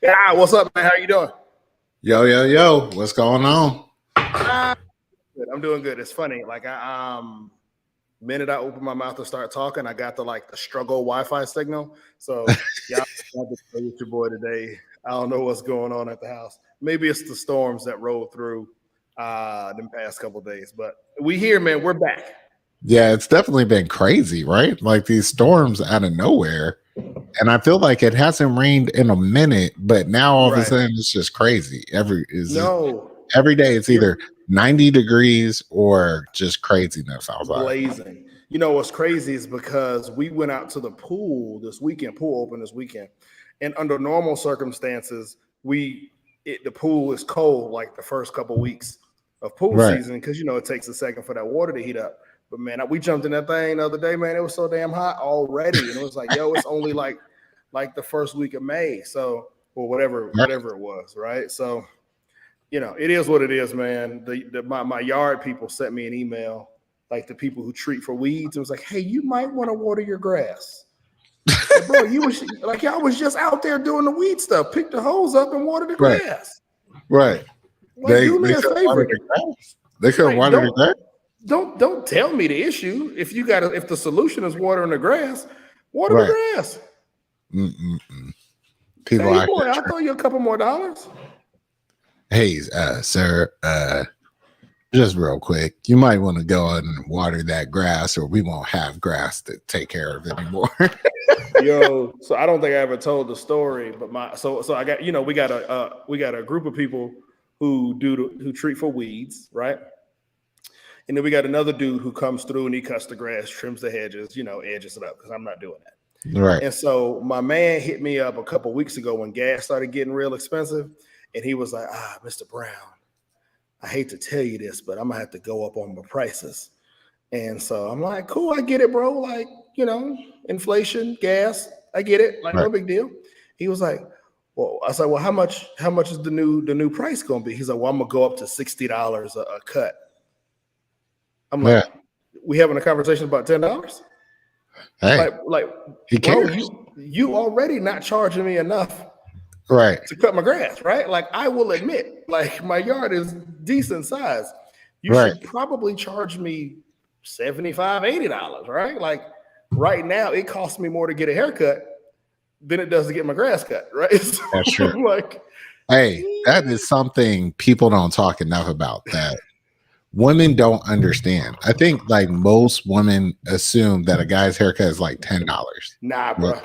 Yeah, what's up, man? How you doing? Yo, what's going on? I'm doing good. It's funny. Like minute I open my mouth to start talking, I got the struggle Wi-Fi signal. So y'all have to play with your boy today. I don't know what's going on at the house. Maybe it's the storms that rolled through the past couple of days. But we here, man. We're back. Yeah, it's definitely been crazy, right? Like these storms out of nowhere. And I feel like it hasn't rained in a minute, but now all of a sudden it's just crazy. Every day it's either 90 degrees or just craziness outside. Blazing. You know what's crazy is because we went out to the pool this weekend, pool open this weekend, and under normal circumstances, the pool is cold like the first couple weeks of pool season because it takes a second for that water to heat up. But man, we jumped in that thing the other day, man. It was so damn hot already, and it was like, yo, it's only like the first week of May, so or whatever it was, right? So, it is what it is, man. My yard people sent me an email, like the people who treat for weeds. It was like, hey, you might want to water your grass. Like, bro, y'all was just out there doing the weed stuff. Pick the hose up and water the grass. Right. Like, do me a favor. They couldn't water the grass. Don't tell me the issue. If the solution is watering the grass, water the grass. People, I'll throw you a couple more dollars. Hey, sir, just real quick, you might want to go and water that grass, or we won't have grass to take care of anymore. Yo, so I don't think I ever told the story, but so I got we got a group of people who treat for weeds, right? And then we got another dude who comes through and he cuts the grass, trims the hedges, edges it up because I'm not doing that. Right. And so my man hit me up a couple weeks ago when gas started getting real expensive. And he was like, Mr. Brown, I hate to tell you this, but I'm going to have to go up on my prices. And so I'm like, cool, I get it, bro. Like, inflation, gas, I get it. Like, no big deal. He was like, well, I said, well, how much is the new price going to be? He's like, well, I'm going to go up to $60 a cut. I'm like, we having a conversation about $10? Hey, like he cares. Bro, you already not charging me enough to cut my grass, right? Like, I will admit, like, my yard is decent size. You should probably charge me $75, $80, right? Like, right now, it costs me more to get a haircut than it does to get my grass cut, right? So, that's true. Like, hey, that is something people don't talk enough about, that women don't understand. I think like most women assume that a guy's haircut is like $10. Nah, bro.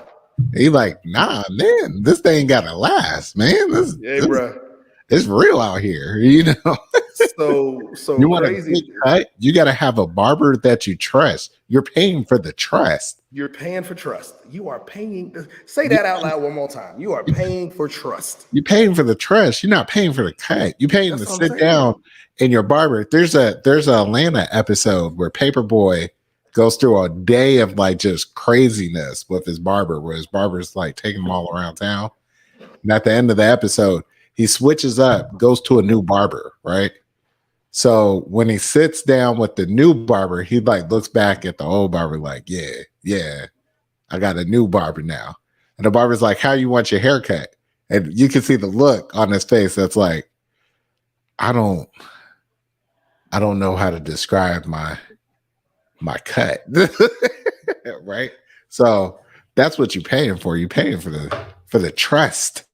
He like, nah, man, this thing gotta last, man. Bro. It's real out here, So you want crazy. You gotta have a barber that you trust. You're paying for the trust. You're paying for trust. You are paying. Say that out loud one more time. You are paying for trust. You're paying for the trust. You're not paying for the cut. You're paying to sit down in your barber. There's a Atlanta episode where Paperboy goes through a day of like just craziness with his barber, where his barber's like taking him all around town. And at the end of the episode, he switches up, goes to a new barber, right? So when he sits down with the new barber, he like looks back at the old barber like, yeah, I got a new barber now. And the barber's like, how you want your haircut? And you can see the look on his face that's like, I don't know how to describe my cut. Right? So that's what you're paying for. You're paying for the trust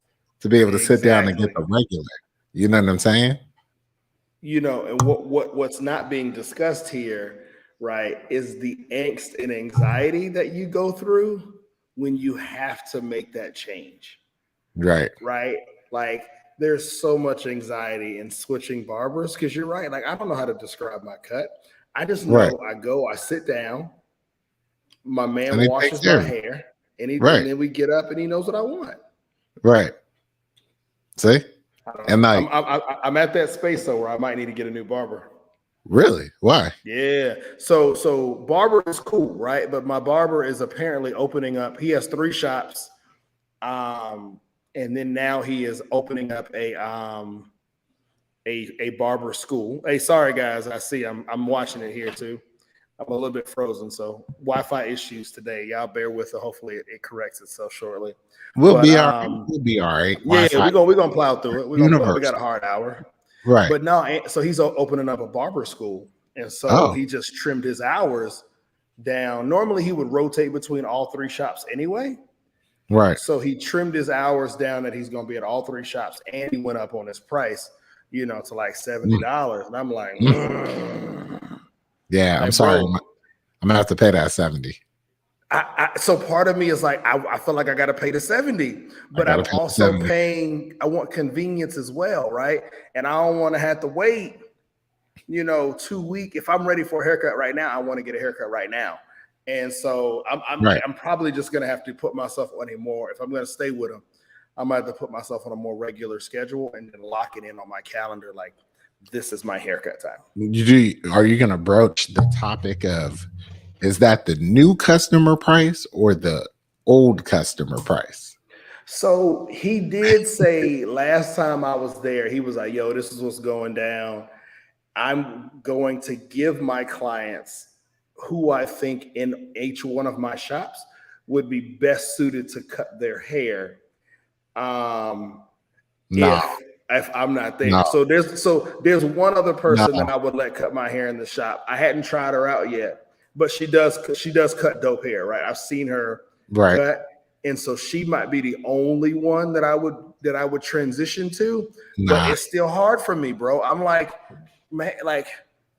to be able to sit down and get the regular. You know what I'm saying? You know, and what's not being discussed here, right, is the angst and anxiety that you go through when you have to make that change. Right. Right? Like there's so much anxiety in switching barbers because you're right. Like I don't know how to describe my cut. I just know I sit down, my man washes my hair, and then we get up and he knows what I want. Right. See? And like I'm at that space though where I might need to get a new barber. Really? Why? Yeah. So barber is cool, right? But my barber is apparently opening up. He has 3 shops. And then now he is opening up a barber school. Hey, sorry guys, I see I'm watching it here too. I'm a little bit frozen, so Wi-Fi issues today. Y'all bear with it. Hopefully it corrects itself shortly. We'll be all right. We'll be all right. Yeah, we're gonna plow through it. We got a hard hour. Right. But no, so he's opening up a barber school. And so he just trimmed his hours down. Normally he would rotate between all 3 shops anyway. Right. So he trimmed his hours down that he's going to be at all 3 shops, and he went up on his price, to like $70. And I'm like, yeah, I'm sorry. I'm gonna have to pay that 70. So part of me is like, I feel like I got to pay the 70, but I'm also paying. I want convenience as well, right? And I don't want to have to wait, 2 weeks. If I'm ready for a haircut right now, I want to get a haircut right now. And so I'm probably just going to have to put myself on a more, if I'm going to stay with him, I might have to put myself on a more regular schedule and then lock it in on my calendar. Like, this is my haircut time. Are you going to broach the topic of, is that the new customer price or the old customer price? So he did say last time I was there, he was like, yo, this is what's going down. I'm going to give my clients who I think in each one of my shops would be best suited to cut their hair. If I'm not there. No. So there's one other person that I would let cut my hair in the shop. I hadn't tried her out yet, but she does cut dope hair, right? I've seen her cut, and so she might be the only one that I would transition to. But it's still hard for me, bro. I'm like, man, like,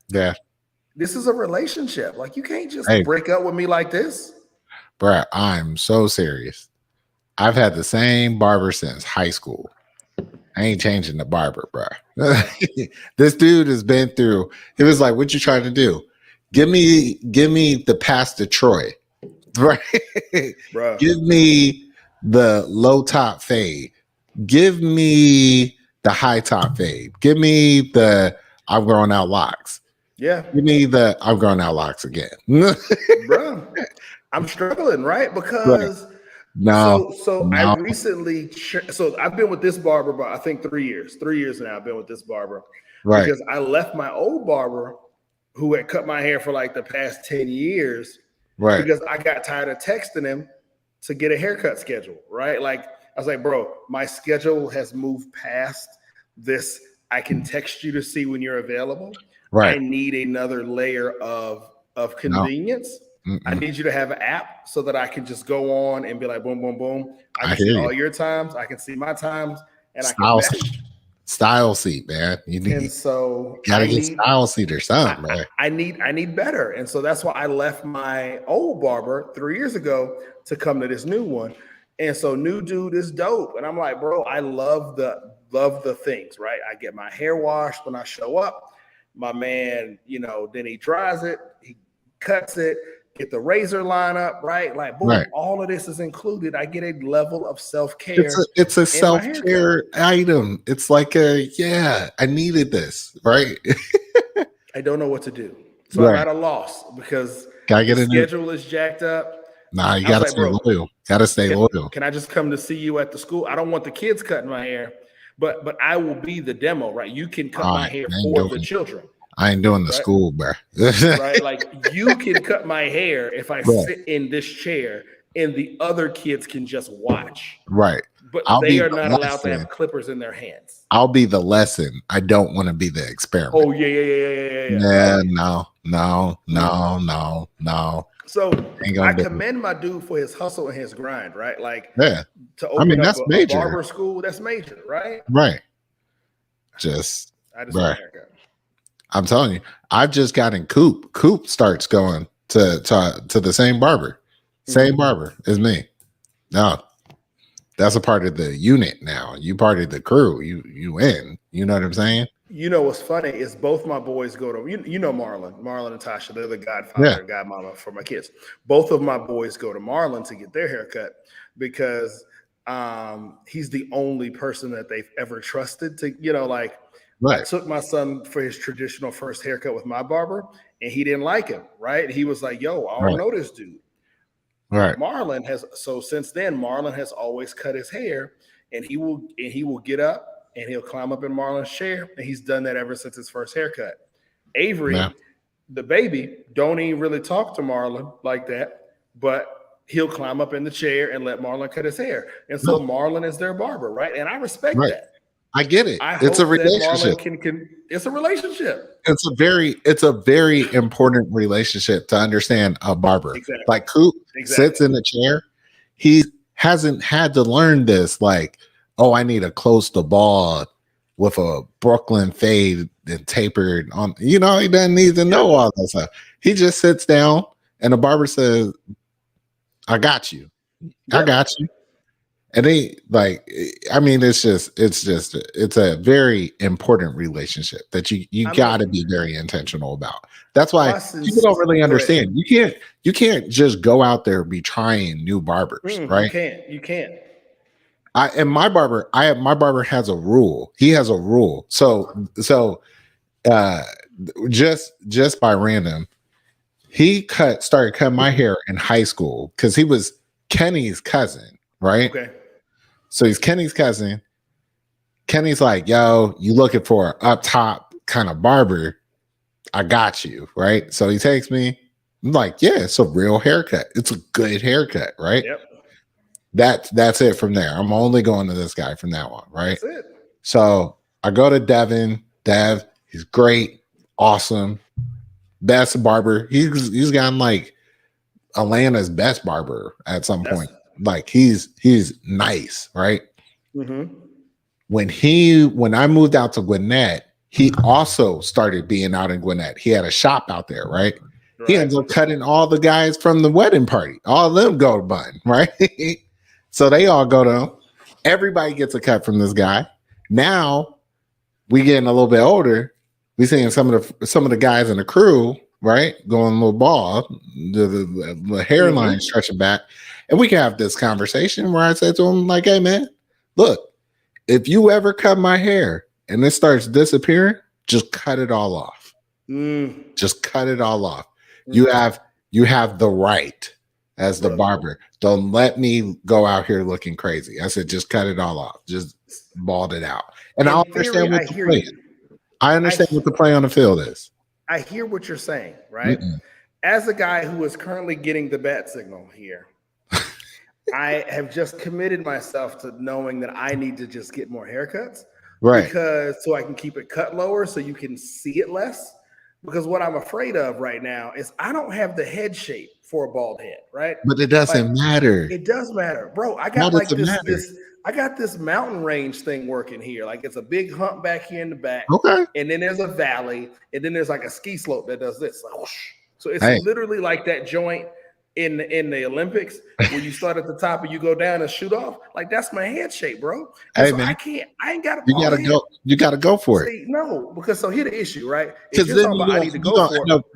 yeah. This is a relationship. Like, you can't just break up with me like this. Bruh, I'm so serious. I've had the same barber since high school. I ain't changing the barber, bruh. This dude has been through. He was like, what you trying to do? Give me the Pastor Troy. Right? Bruh. Give me the low top fade. Give me the high top fade. Give me the I'm growing out locks. Yeah. Give me the I'm growing out locks again. Bro, I'm struggling, right? Because I recently, I've been with this barber about, I think 3 years. 3 years now I've been with this barber. Right. Because I left my old barber who had cut my hair for like the past 10 years. Right. Because I got tired of texting him to get a haircut schedule. Right. Like, I was like, bro, my schedule has moved past this. I can text you to see when you're available. Right. I need another layer of convenience. No. I need you to have an app so that I can just go on and be like, boom, boom, boom. I can see all your times. I can see my times, and style seat, man. You gotta get style seat or something, man. I need better, and so that's why I left my old barber 3 years ago to come to this new one. And so new dude is dope, and I'm like, bro, I love the things, right? I get my hair washed when I show up. My man, then he dries it, he cuts it, get the razor line up, right? Like, boom, all of this is included. I get a level of self-care. It's a self-care item. It's like I needed this, right? I don't know what to do. So I'm at a loss because the schedule is jacked up. Nah, you gotta stay loyal. Gotta stay loyal. Can I just come to see you at the school? I don't want the kids cutting my hair. But I will be the demo, right? You can cut my hair for the children. I ain't doing the school, bro. Right? Like, you can cut my hair if I sit in this chair and the other kids can just watch. Right. But I'll they be are the not allowed to lesson. have clippers in their hands. I'll be the lesson. I don't want to be the experiment. Oh yeah. Yeah, Okay. no. So Ain't I gonna do it. commend my dude for his hustle and his grind, right? Like Yeah. to I mean, open up that's a major. barber school, that's major, right? Right. Just, I just want a haircut. I'm telling you, I've just gotten Coop. Coop starts going to the same barber. Same barber as me. No. That's a part of the unit now. You part of the crew. You in. You know what I'm saying? You know what's funny is both my boys go to you know Marlon and Tasha. They're the godfather and godmama for my kids. Both of my boys go to Marlon to get their haircut because he's the only person that they've ever trusted to, like. Right. I took my son for his traditional first haircut with my barber, and he didn't like him. Right? He was like, "Yo, I don't know this dude." Right. Marlon has since then Marlon has always cut his hair, and he will get up and he'll climb up in Marlon's chair, and he's done that ever since his first haircut. Avery, the baby, don't even really talk to Marlon like that, but he'll climb up in the chair and let Marlon cut his hair. And so Marlon is their barber, right? And I respect that. I get it. It's a relationship. It's a relationship. It's a very important relationship to understand a barber. Exactly. Like Coop sits in the chair. He hasn't had to learn this. Like, oh, I need to close the ball with a Brooklyn fade and tapered on. He doesn't need to know all that stuff. He just sits down and the barber says, "I got you. I got you." And it's a very important relationship that you got to be very intentional about. That's why people don't really understand. You can't just go out there and be trying new barbers, right? You can't. My barber has a rule. He has a rule. So just by random, he started cutting my hair in high school because he was Kenny's cousin, right? Okay. So he's Kenny's cousin. Kenny's like, "Yo, you looking for an up top kind of barber? I got you," right? So he takes me. I'm like, "Yeah, it's a real haircut. It's a good haircut, right?" Yep. That's it from there. I'm only going to this guy from that one, right? That's it. So I go to Devin. Dev, he's great, awesome, best barber. He's gotten like Atlanta's best barber at some point. Like he's nice, right? Mm-hmm. When I moved out to Gwinnett, he also started being out in Gwinnett. He had a shop out there, right? He ends up cutting all the guys from the wedding party. All of them go to Bun, right? So they all go to him. Everybody gets a cut from this guy. Now we getting a little bit older. We seeing some of the guys in the crew, right, going a little bald, the hairline stretching back. And we can have this conversation where I say to him, like, "Hey, man, look, if you ever cut my hair and it starts disappearing, just cut it all off. Just cut it all off. You have the right as the barber. Don't let me go out here looking crazy." I said, "Just cut it all off. Just bald it out." And I understand what the play is. I understand what the play on the field is. I hear what you're saying, right? As a guy who is currently getting the bat signal here, I have just committed myself to knowing that I need to just get more haircuts, right? Because so I can keep it cut lower so you can see it less. Because what I'm afraid of right now is I don't have the head shape for a bald head, right? But it doesn't matter. It does matter, bro. I got I got this mountain range thing working here. Like it's a big hump back here in the back. Okay. And then there's a valley, and then there's like a ski slope that does this. Like, whoosh. So it's literally like that joint in the Olympics where you start at the top and you go down and shoot off. Like that's my head shape, bro. And so man, I ain't got you gotta go for it. No, because so here the issue, right? Because then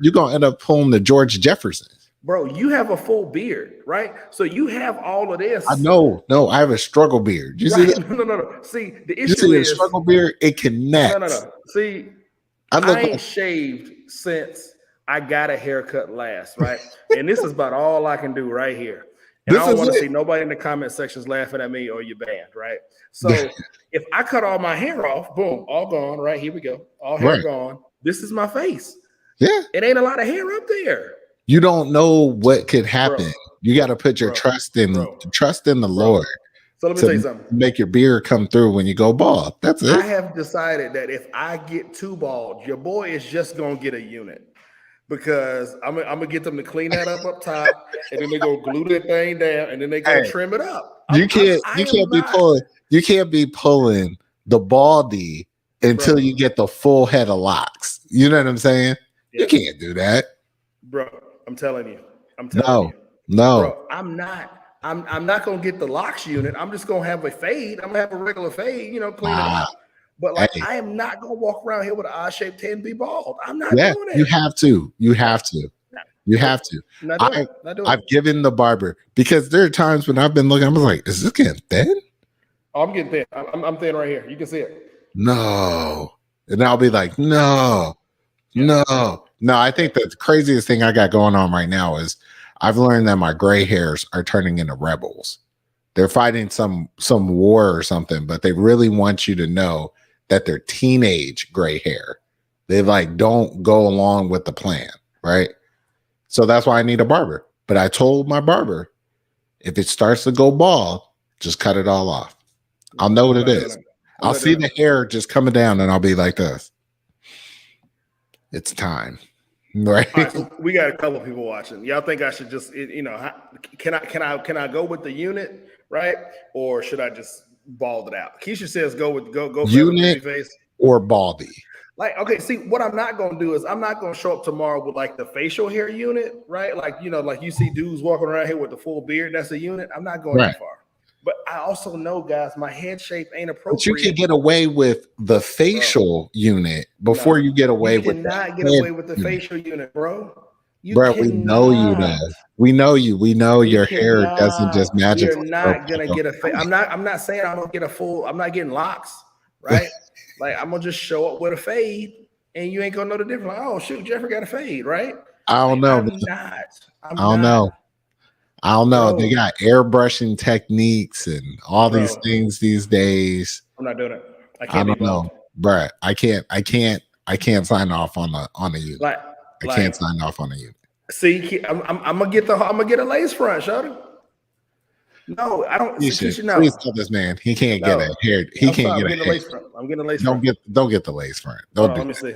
you're gonna end up pulling the George Jefferson. Bro, you have a full beard, right? So you have all of this. I know. No, I have a struggle beard. You see that? No. See, the issue is a struggle beard. It connects. No. See, I ain't shaved since I got a haircut last, right? And this is about all I can do right here. And I don't want to see nobody in the comment sections laughing at me or you're banned, right? So if I cut all my hair off, boom, all gone, right? Here we go. All hair gone. This is my face. Yeah. It ain't a lot of hair up there. You don't know what could happen. You got to put your trust in the Lord. So let me tell you something. Make your beard come through when you go bald. That's it. I have decided that if I get too bald, your boy is just gonna get a unit. Because I'm gonna get them to clean that up top, and then they go glue that thing down, and then they go trim it up. You can't be pulling the baldy until you get the full head of locks. You know what I'm saying? Yeah. You can't do that, bro. I'm telling you. No, bro. I'm not gonna get the locks unit. I'm just gonna have a fade. I'm gonna have a regular fade. You know, clean it up. But like, I am not gonna walk around here with an odd-shaped 10 be bald. I'm not doing it. You have to. I've given the barber, because there are times when I've been looking, I'm like, is this getting thin? Oh, I'm getting thin. I'm thin right here. You can see it. No. And I'll be like, no. I think the craziest thing I got going on right now is I've learned that my gray hairs are turning into rebels. They're fighting some war or something, but they really want you to know that they're teenage gray hair. They like don't go along with the plan, right? So that's why I need a barber. But I told my barber, if it starts to go bald, just cut it all off. I'll know what it is. I'll see the hair just coming down, and I'll be like this. It's time, right? All right, so we got a couple of people watching. Y'all think I should just, can I go with the unit, right? Or should I just bald it out? Keisha says go unit face or baldy. Like, okay, see, what I'm not gonna do is I'm not gonna show up tomorrow with like the facial hair unit, right? Like, like you see dudes walking around here with the full beard. That's a unit. I'm not going that far. But I also know, guys, my head shape ain't appropriate. But you can get away with the facial unit before you get away with. You cannot get away with the facial unit, bro. We know you, man. We know you. We know your hair doesn't just magically. You're not gonna get a face. I'm not saying I'm gonna get a full. I'm not getting locks, right? Like, I'm gonna just show up with a fade, and you ain't gonna know the difference. Like, oh shoot, Jeffrey got a fade, right? I don't know. I don't know. Bro. They got airbrushing techniques and all these things these days. I'm not doing it. I don't know, bro. I can't sign off on a unit. I can't sign off on a unit. See, I'm gonna get a lace front, Shudder. No, I don't. Please tell this man he can't get a hair. He can't get a lace front. I'm getting a lace front. Don't get the lace front. Let me see.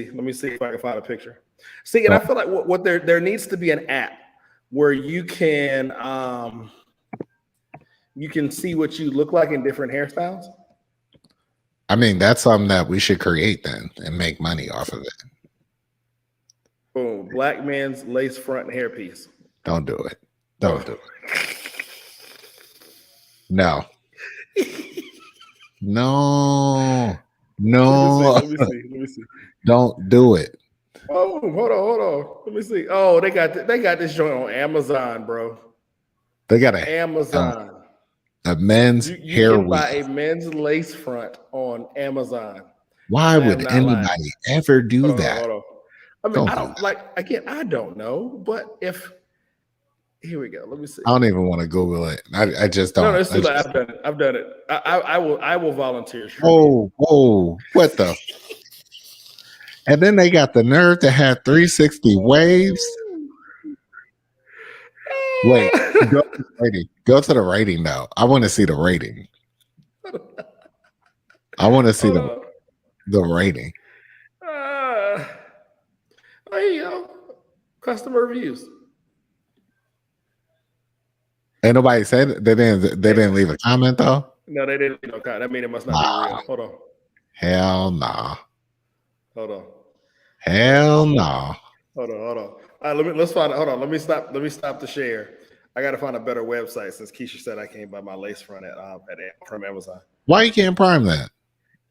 Let me see if I can find a picture. See, and I feel like what there needs to be an app where you can see what you look like in different hairstyles. I mean, that's something that we should create then and make money off of it. Boom, black man's lace front hairpiece. Don't do it. Don't do it. No. No. Let me see. Don't do it. Oh, hold on. Let me see. Oh, they got this joint on Amazon, bro. They got Amazon. A men's hair can buy a men's lace front on Amazon. Why would anybody ever do that? Hold on. I mean, I don't know, but here we go. Let me see. I don't even want to Google it. I just don't. No, it's too late. I've done it. I will volunteer. Whoa, what the? And then they got the nerve to have 360 waves. Wait, go to the rating now. I want to see the rating. I want to see the rating. Oh, here you go. Customer reviews. Ain't nobody said they didn't leave a comment though. No, they didn't leave no comment. That means it must not be real. Hold on. Hell nah. Hold on. Hell no. Hold on. All right, let's find it. Hold on. Let me stop the share. I gotta find a better website since Keisha said I can't buy my lace front from Amazon. Why you can't prime that?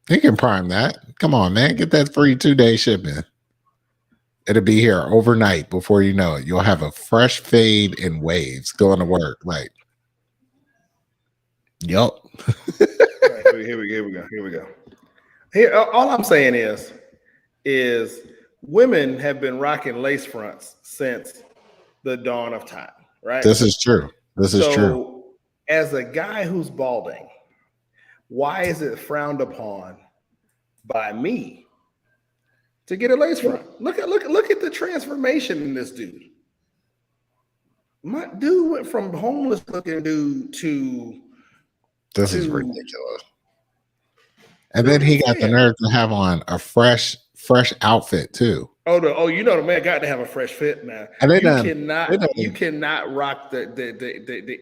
You can prime that. Come on, man. Get that free 2-day shipping. It'll be here overnight before you know it. You'll have a fresh fade and waves going to work. Like, yup. Right, here we go. Here, all I'm saying is women have been rocking lace fronts since the dawn of time, right? This is true. True. As a guy who's balding, why is it frowned upon by me to get a lace front? Look at the transformation in this dude. My dude went from homeless looking dude to This is to. ridiculous. And then he got the nerve to have on a fresh outfit too. Oh no! Oh, you know the man got to have a fresh fit now. And You cannot rock the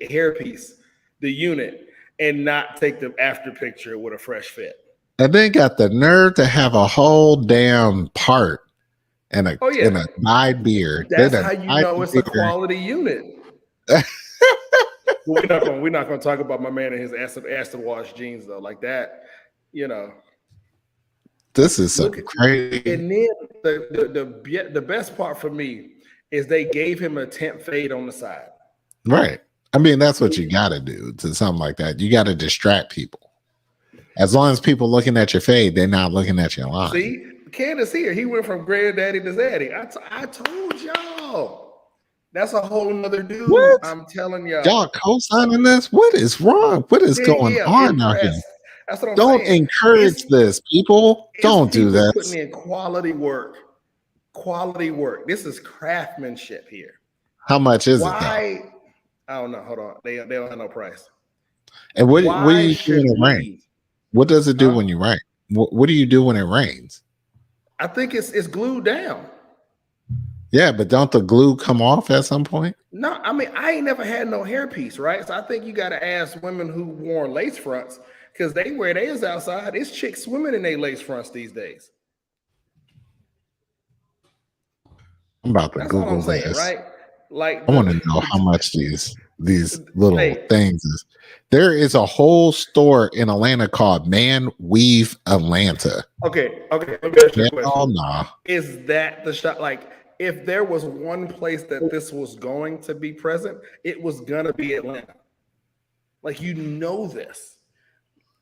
hairpiece, the unit, and not take the after picture with a fresh fit. And then got the nerve to have a whole damn part and a dyed beard. That's how you know it's a quality unit. We're not gonna talk about my man and his acid wash jeans though, like that. You know, this is so crazy. And then the best part for me is they gave him a temp fade on the side. Right. I mean, that's what you got to do to something like that. You got to distract people. As long as people looking at your fade, they're not looking at your line. See, Candace here, he went from granddaddy to zaddy. I told y'all. That's a whole nother dude. What? I'm telling y'all. Y'all co-signing this? What is wrong? What is going on out here? That's what I'm Don't saying. encourage this, people. Don't do that. Putting in quality work. Quality work. This is craftsmanship here. How much is it? I don't know. Hold on. They don't have no price. And what do you do when it rains? What does it do when you rain? What do you do when it rains? I think it's glued down. Yeah, but don't the glue come off at some point? No, I mean, I ain't never had no hairpiece, right? So I think you got to ask women who wore lace fronts because they wear theirs outside. It's chicks swimming in their lace fronts these days. I'm about to Google this. Right? Like I want to know how much these little things is. There is a whole store in Atlanta called Man Weave Atlanta. Okay. Let me ask you a question. Nah. Is that the shop? Like, if there was one place that this was going to be present, it was gonna be Atlanta. Like, you know this.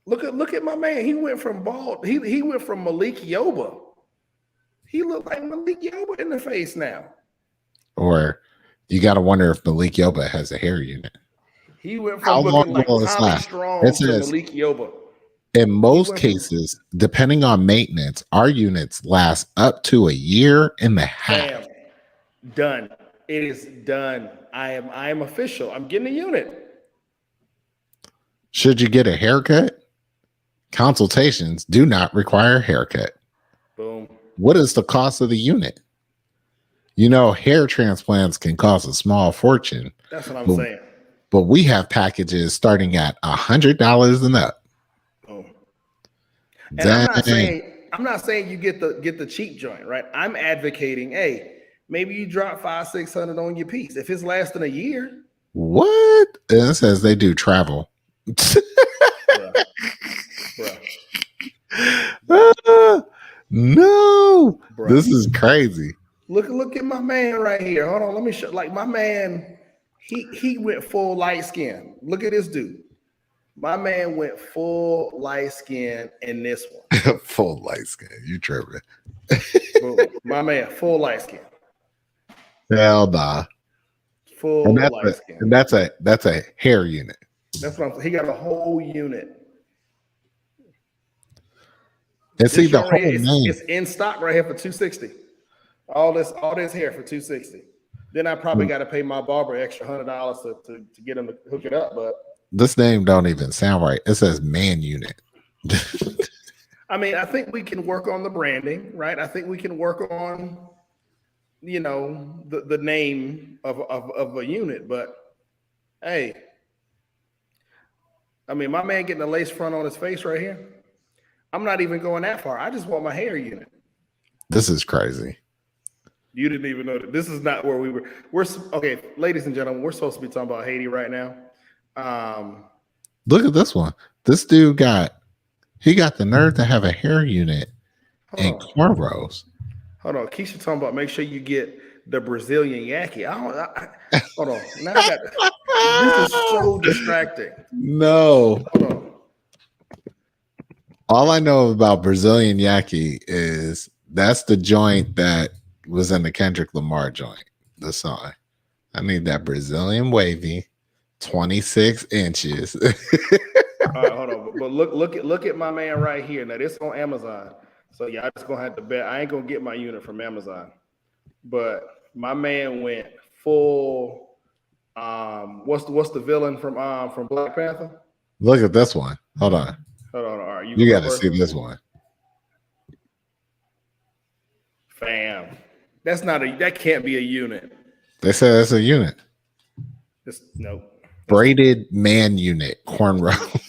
Look at my man. He went from bald. He went from Malik Yoba. He looked like Malik Yoba in the face now. Or you got to wonder if Malik Yoba has a hair unit. He went from looking like Tommy Strong to Malik Yoba. In most cases, depending on maintenance, our units last up to a year and a half. Bam. Done. It is done. I am official. I'm getting a unit. Should you get a haircut? Consultations do not require a haircut. Boom. What is the cost of the unit? You know, hair transplants can cost a small fortune. That's what I'm saying. But we have packages starting at $100 and up. Boom. And I'm not saying you get the cheap joint, right? I'm advocating, hey, maybe you drop $500-600 on your piece. If it's lasting a year. What? And it says they do travel. No, bruh. This is crazy. Look at my man right here. Hold on, let me show. Like, my man, he went full light skin. Look at this dude. My man went full light skin in this one. Full light skin. You tripping? My man, full light skin. Hell nah. Full light skin. And that's a hair unit. That's what I'm saying. He got a whole unit. And see the whole name. It's in stock right here for $260. All this hair for $260. Then I probably got to pay my barber extra $100 to get him to hook it up. But this name don't even sound right. It says man unit. I mean, I think we can work on the branding, right? I think we can work on, the name of a unit. But hey, I mean, my man getting a lace front on his face right here. I'm not even going that far. I just want my hair unit. This is crazy. You didn't even know that. This is not where we were. We're okay, ladies and gentlemen. We're supposed to be talking about Haiti right now. Look at this one. This dude got the nerve to have a hair unit and cornrows. Hold on, Keisha talking about make sure you get the Brazilian yaki. Hold on. Now I got this is so distracting. No. Hold on. All I know about Brazilian yaki is that's the joint that was in the Kendrick Lamar joint, the song. I need that Brazilian wavy, 26 inches. All right, hold on. But look at my man right here. Now this on Amazon. So y'all just gonna have to bet. I ain't gonna get my unit from Amazon. But my man went full what's the villain from Black Panther? Look at this one. Hold on. Hold on. All right, You got to see this one. Fam, that can't be a unit. They said it's a unit. Nope. Braided man unit, cornrow.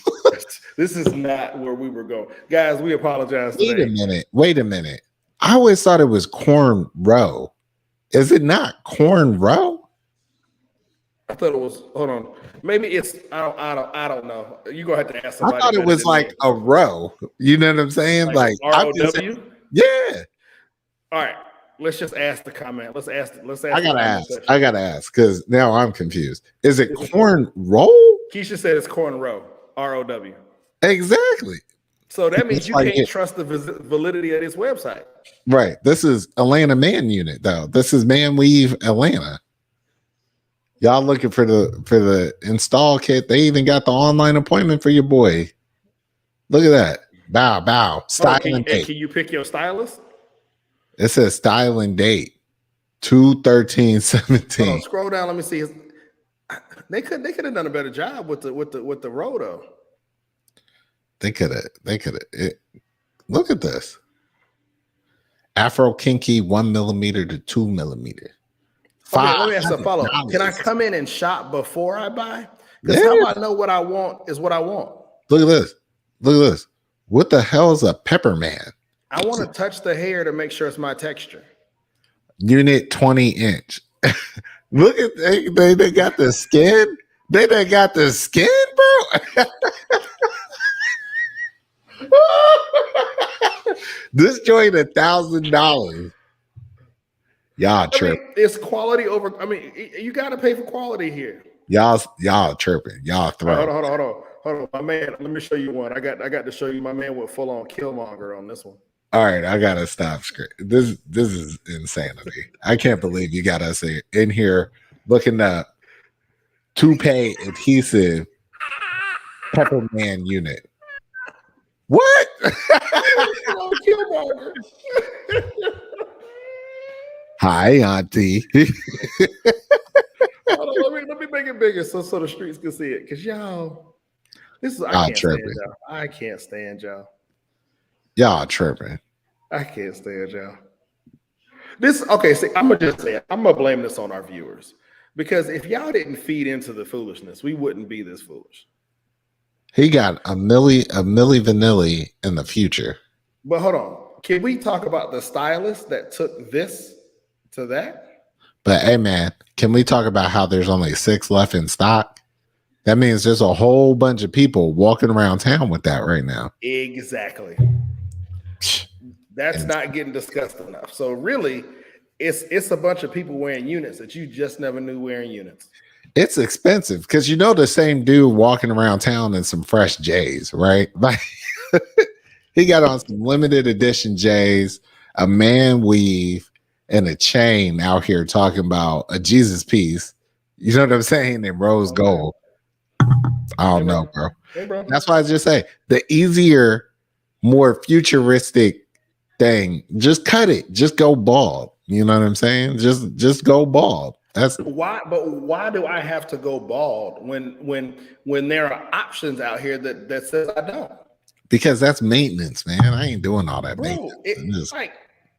This is not where we were going, guys. We apologize. Wait a minute. I always thought it was corn row. Is it not corn row? I thought it was. Hold on. Maybe it's. I don't know. You gonna have to ask somebody. I thought it was like me. a row. You know what I'm saying? Like ROW. Yeah. All right. Let's just ask the comment. Let's ask. I gotta ask because now I'm confused. Is it corn roll? Keisha said it's corn row. ROW. Exactly. So that means you can't trust the validity of this website. Right. This is Atlanta Man Unit, though. This is Man Weave Atlanta. Y'all looking for the install kit? They even got the online appointment for your boy. Look at that. Bow. Style and date. Can you pick your stylist? It says style and date. 2/13/17. Scroll down. Let me see. They could have done a better job with the row though. They could have. Look at this. Afro kinky 1 millimeter to 2 millimeter. Okay, let me ask a follow. Can I come in and shop before I buy? Because how I know what I want is what I want. Look at this. What the hell is a pepper man? I want to touch the hair to make sure it's my texture. Unit 20-inch. Look at they got the skin. They got the skin, bro. This joint $1,000. Y'all tripping. It's quality over. I mean, you got to pay for quality here. Y'all tripping. Y'all throwing. Hold on, my man. Let me show you one. I got to show you my man with full on Killmonger on this one. All right, I gotta stop. This is insanity. I can't believe you got us in here looking up toupee adhesive Pepperman unit. What? Hi, Auntie. Let me make it bigger so the streets can see it. Cause y'all, I can't stand y'all. Y'all tripping. I can't stand y'all. See, I'm gonna blame this on our viewers. Because if y'all didn't feed into the foolishness, we wouldn't be this foolish. He got a Milli Vanilli in the future. But hold on. Can we talk about the stylist that took this to that? But hey, man, can we talk about how there's only 6 left in stock? That means there's a whole bunch of people walking around town with that right now. Exactly. That's not getting discussed enough. So really, it's a bunch of people wearing units that you just never knew wearing units. It's expensive because you know the same dude walking around town in some fresh J's, right? Like he got on some limited edition J's, a man weave, and a chain out here talking about a Jesus piece. You know what I'm saying? In rose gold. I don't know, bro. Hey, bro. That's why I just say the easier, more futuristic thing. Just cut it. Just go bald. You know what I'm saying? Just go bald. That's why. But why do I have to go bald when there are options out here that says I don't? Because that's maintenance, man. I ain't doing all that, bro. Maintenance.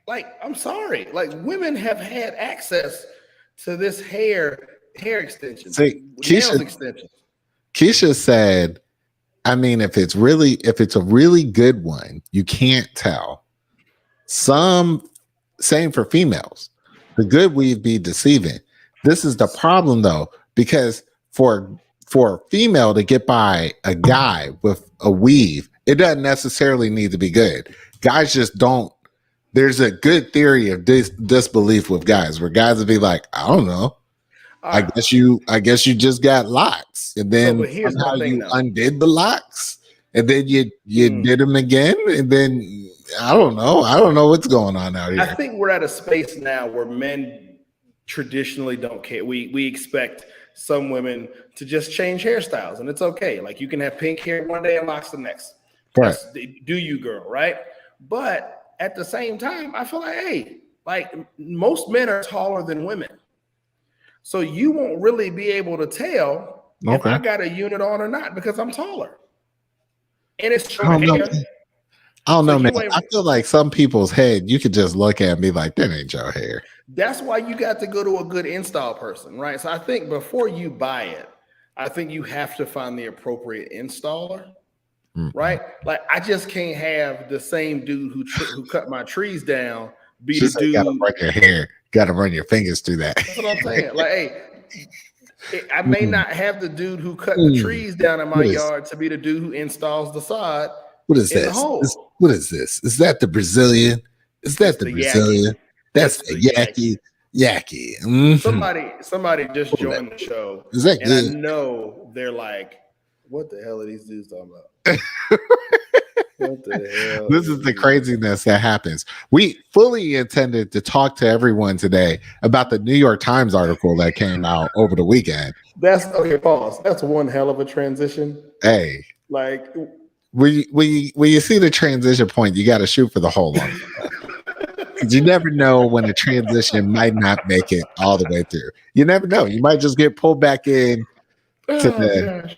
Like I'm sorry. Like women have had access to this hair extension. See, Keisha said, I mean, if it's a really good one, you can't tell. Same for females. The good weave be deceiving. This is the problem though, because for a female to get by a guy with a weave, it doesn't necessarily need to be good. Guys just don't. There's a good theory of disbelief with guys where guys would be like, I don't know. I guess you just got locks, and then somehow you undid the locks, and then you did them again, and then I don't know what's going on out here. I think we're at a space now where men traditionally don't care. We expect some women to just change hairstyles, and it's okay. Like you can have pink hair one day and locks the next. Right. Do you, girl? Right. But at the same time, I feel like, hey, like most men are taller than women. So you won't really be able to tell if I got a unit on or not because I'm taller. And it's I short don't know. hair. I don't So know, man. you ain't. I feel like some people's head, you could just look at and be like, that ain't your hair. That's why you got to go to a good install person, right? So I think before you buy it, I think you have to find the appropriate installer, right? Like I just can't have the same dude who cut my trees down be She the said, gotta dude. run your hair, gotta run your fingers through that. That's what I'm saying. Like, hey, I may not have the dude who cut the Mm. trees down in my What is yard to be the dude who installs the sod what is in the this? hole. What is this? Is that the Brazilian? Is It's that the the Yaki. Brazilian? That's It's the the Yaki. Yaki. Mhm. Somebody just joined the show, Is that and I good? know they're like, "What the hell are these dudes talking about? What the hell?" This is the craziness that happens. We fully intended to talk to everyone today about the New York Times article that came out over the weekend. That's okay. Pause. That's one hell of a transition. Hey, Like, when you see the transition point, you got to shoot for the hole on it. Because you never know when a transition might not make it all the way through. You never know. You might just get pulled back in to oh the gosh.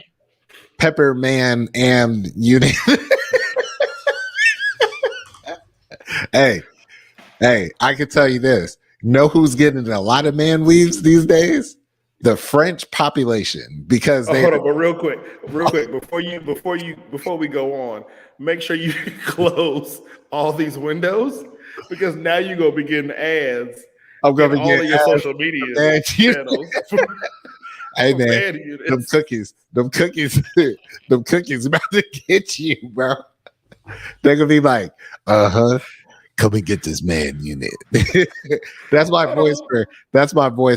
Pepper Man and unit. hey, I can tell you this. Know who's getting a lot of man weaves these days? The French population, because they Hold on, but real quick, before we go on, make sure you close all these windows because now you're gonna be getting ads I'm in gonna all get of your social media ads. channels. Hey For man, fan units. them cookies, them cookies about to get you, bro. They're gonna be like, come and get this man unit. That's my voice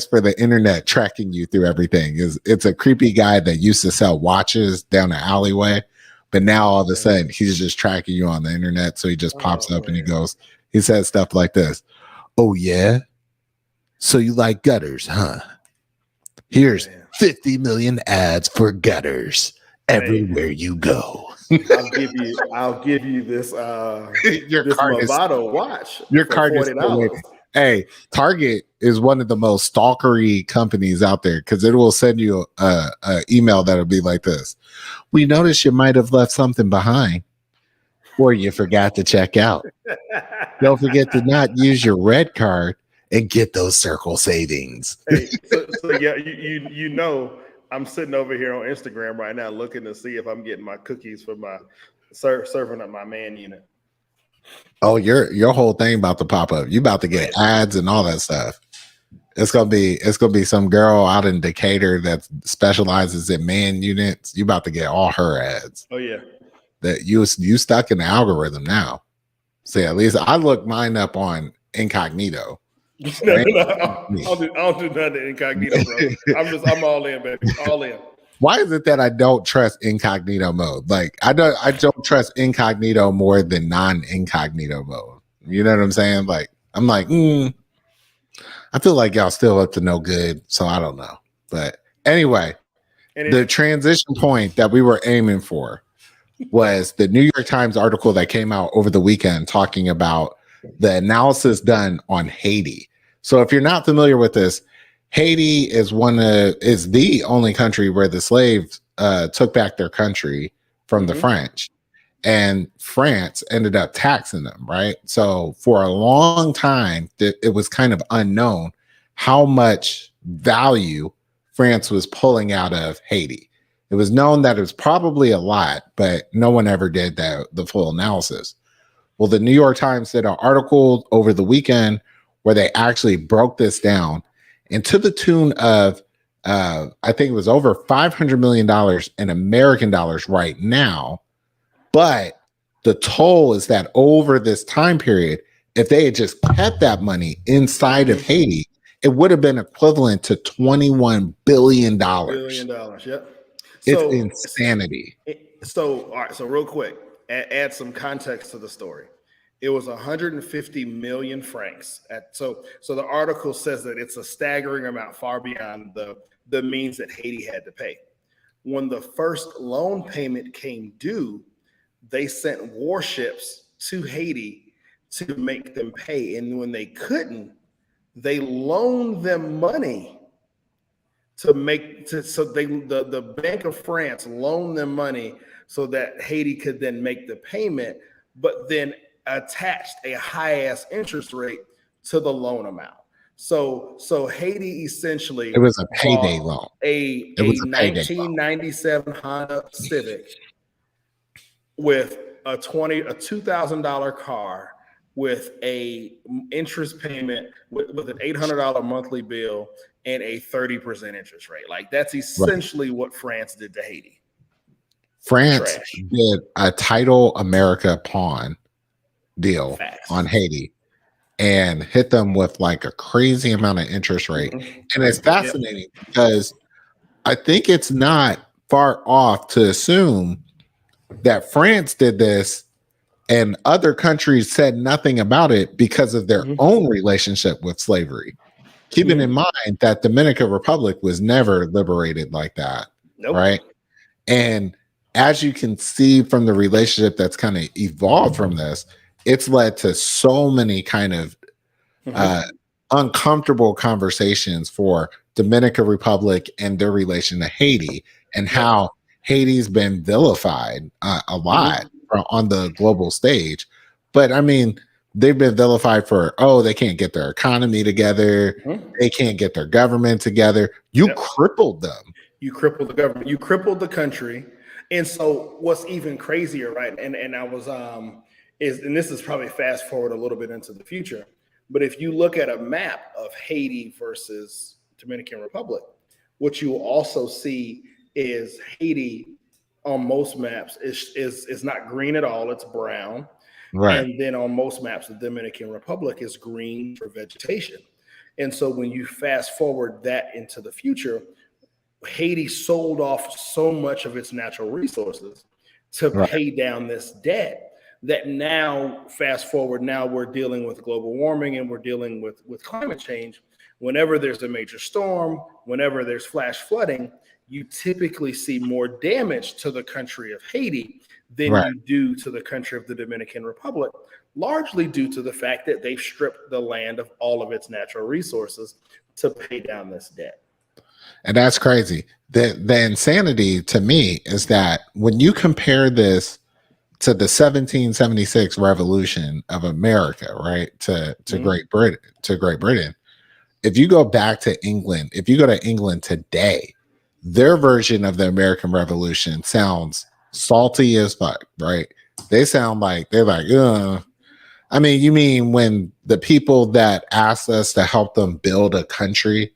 for the internet tracking you through everything. It's a creepy guy that used to sell watches down the alleyway, but now all of a sudden he's just tracking you on the internet. So he just pops up and he says stuff like this. Oh yeah. So you like gutters, huh? Here's 50 million ads for gutters everywhere you go. I'll give you this Your this card is Movado watch your for card is still $40. waiting. Hey, Target is one of the most stalkery companies out there because it will send you a email that'll be like this. We noticed you might have left something behind or you forgot to check out. Don't forget to not use your red card and get those circle savings. Hey, so yeah, you know, I'm sitting over here on Instagram right now looking to see if I'm getting my cookies for my serving up my man unit. Oh, your whole thing about to pop up. You about to get ads and all that stuff. It's gonna be some girl out in Decatur that specializes in man units. You about to get all her ads. Oh yeah. That you stuck in the algorithm now. See, at least I look mine up on incognito. No, I don't do nothing incognito, bro. I'm all in, baby. All in. Why is it that I don't trust incognito mode? Like I don't trust incognito more than non-incognito mode. You know what I'm saying? Like I'm like, I feel like y'all still up to no good, so I don't know. But anyway, the transition point that we were aiming for was the New York Times article that came out over the weekend talking about the analysis done on Haiti. So if you're not familiar with this, Haiti is the only country where the slaves took back their country from the French, and France ended up taxing them, right? So for a long time, it was kind of unknown how much value France was pulling out of Haiti. It was known that it was probably a lot, but no one ever did the full analysis. Well, the New York Times did an article over the weekend where they actually broke this down, and to the tune of I think it was over $500 million in American dollars right now. But the toll is that over this time period, if they had just kept that money inside of Haiti, it would have been equivalent to $21 billion. Yep. It's insanity. So, all right. So, real quick, add some context to the story. It was 150 million francs. So the article says that it's a staggering amount, far beyond the means that Haiti had to pay. When the first loan payment came due, they sent warships to Haiti to make them pay, and when they couldn't, they loaned them money the Bank of France loaned them money so that Haiti could then make the payment, but then attached a high ass interest rate to the loan amount. So Haiti essentially It was a payday bought loan. a It was a payday 1997 Honda Civic with a $2,000 car with a interest payment with an $800 monthly bill and a 30% interest rate. Like that's essentially what France did to Haiti. France did a Title America pawn deal on Haiti and hit them with like a crazy amount of interest rate. And it's fascinating because I think it's not far off to assume that France did this and other countries said nothing about it because of their own relationship with slavery. Keeping in mind that Dominican Republic was never liberated like that, right? And as you can see from the relationship that's kind of evolved from this, it's led to so many kind of uncomfortable conversations for Dominican Republic and their relation to Haiti, and how Haiti's been vilified a lot on the global stage. But I mean, they've been vilified for, they can't get their economy together. They can't get their government together. You crippled them. You crippled the government. You crippled the country. And so what's even crazier, right? And I was and this is probably fast forward a little bit into the future, but if you look at a map of Haiti versus Dominican Republic, what you will also see is Haiti on most maps is not green at all, it's brown. Right. And then on most maps, the Dominican Republic is green for vegetation. And so when you fast forward that into the future, Haiti sold off so much of its natural resources to pay down this debt that now, fast forward, now we're dealing with global warming and we're dealing with climate change. Whenever there's a major storm, whenever there's flash flooding, you typically see more damage to the country of Haiti than you do to the country of the Dominican Republic, largely due to the fact that they've stripped the land of all of its natural resources to pay down this debt. And that's crazy. The insanity to me is that when you compare this to the 1776 revolution of America, right, to Great Britain, if you go back to England, if you go to England today, their version of the American Revolution sounds salty as fuck, right? They sound like they're like, I mean, you mean when the people that asked us to help them build a country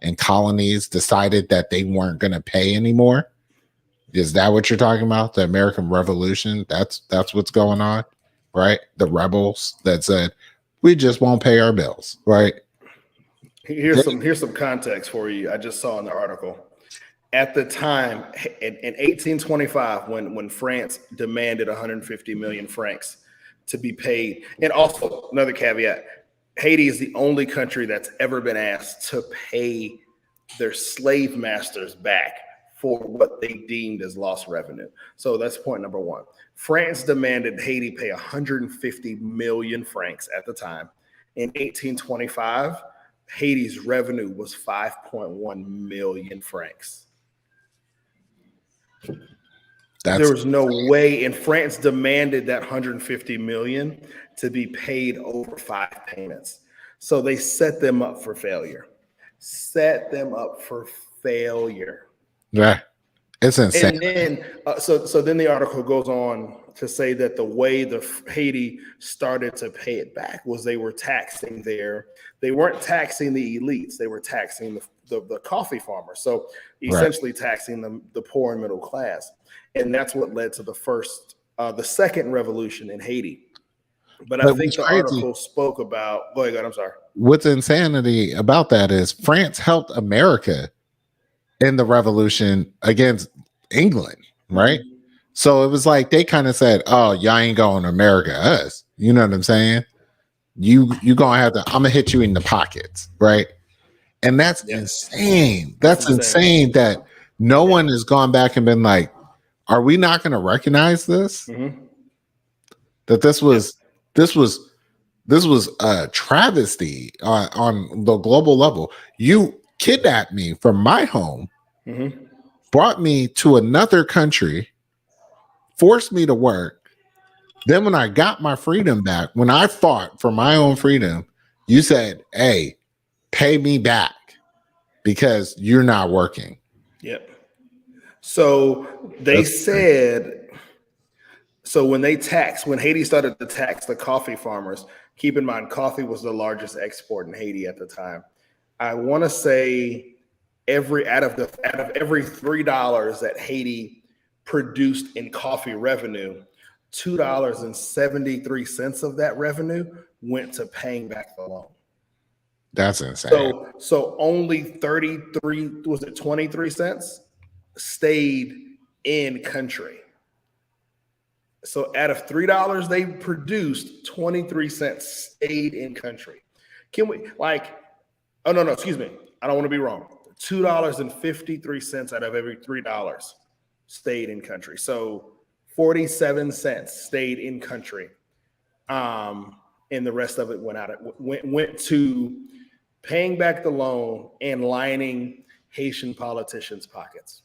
and colonies decided that they weren't going to pay anymore? Is that what you're talking about? The American Revolution? That's what's going on, right? The rebels that said, we just won't pay our bills, right? Here's some context for you. I just saw in the article. At the time, in 1825, when France demanded 150 million francs to be paid, and also another caveat, Haiti is the only country that's ever been asked to pay their slave masters back for what they deemed as lost revenue. So that's point number one. France demanded Haiti pay 150 million francs at the time. In 1825, Haiti's revenue was 5.1 million francs. There was no way, and France demanded that 150 million to be paid over 5 payments. So they set them up for failure. Yeah, it's insane. And then, so then the article goes on to say that the way the Haiti started to pay it back was they weren't taxing the elites, they were taxing the coffee farmers. So essentially taxing the poor and middle class. And that's what led to the second revolution in Haiti. But I think the article spoke about, go ahead, I'm sorry. What's insanity about that is France helped America in the revolution against England, right? Mm-hmm. So it was like they kind of said, "Oh, y'all ain't going to America, us." You know what I'm saying? You gonna have to. I'm gonna hit you in the pockets, right? And that's insane. That's insane that no one has gone back and been like, "Are we not going to recognize this? Mm-hmm. That this was a travesty on the global level. You kidnapped me from my home." Mm-hmm. Brought me to another country forced me to work. Then when I got my freedom back, when I fought for my own freedom, you said, hey, pay me back because you're not working. Yep. So they said, so when Haiti started to tax the coffee farmers, keep in mind, coffee was the largest export in Haiti at the time. I want to say out of every $3 that Haiti produced in coffee revenue, $2.73 of that revenue went to paying back the loan. That's insane. So only 23 cents stayed in country. So out of $3 they produced, 23 cents stayed in country. Can we excuse me. I don't want to be wrong. $2.53 out of every $3 stayed in country. So 47 cents stayed in country. And the rest of it went to paying back the loan and lining Haitian politicians' pockets.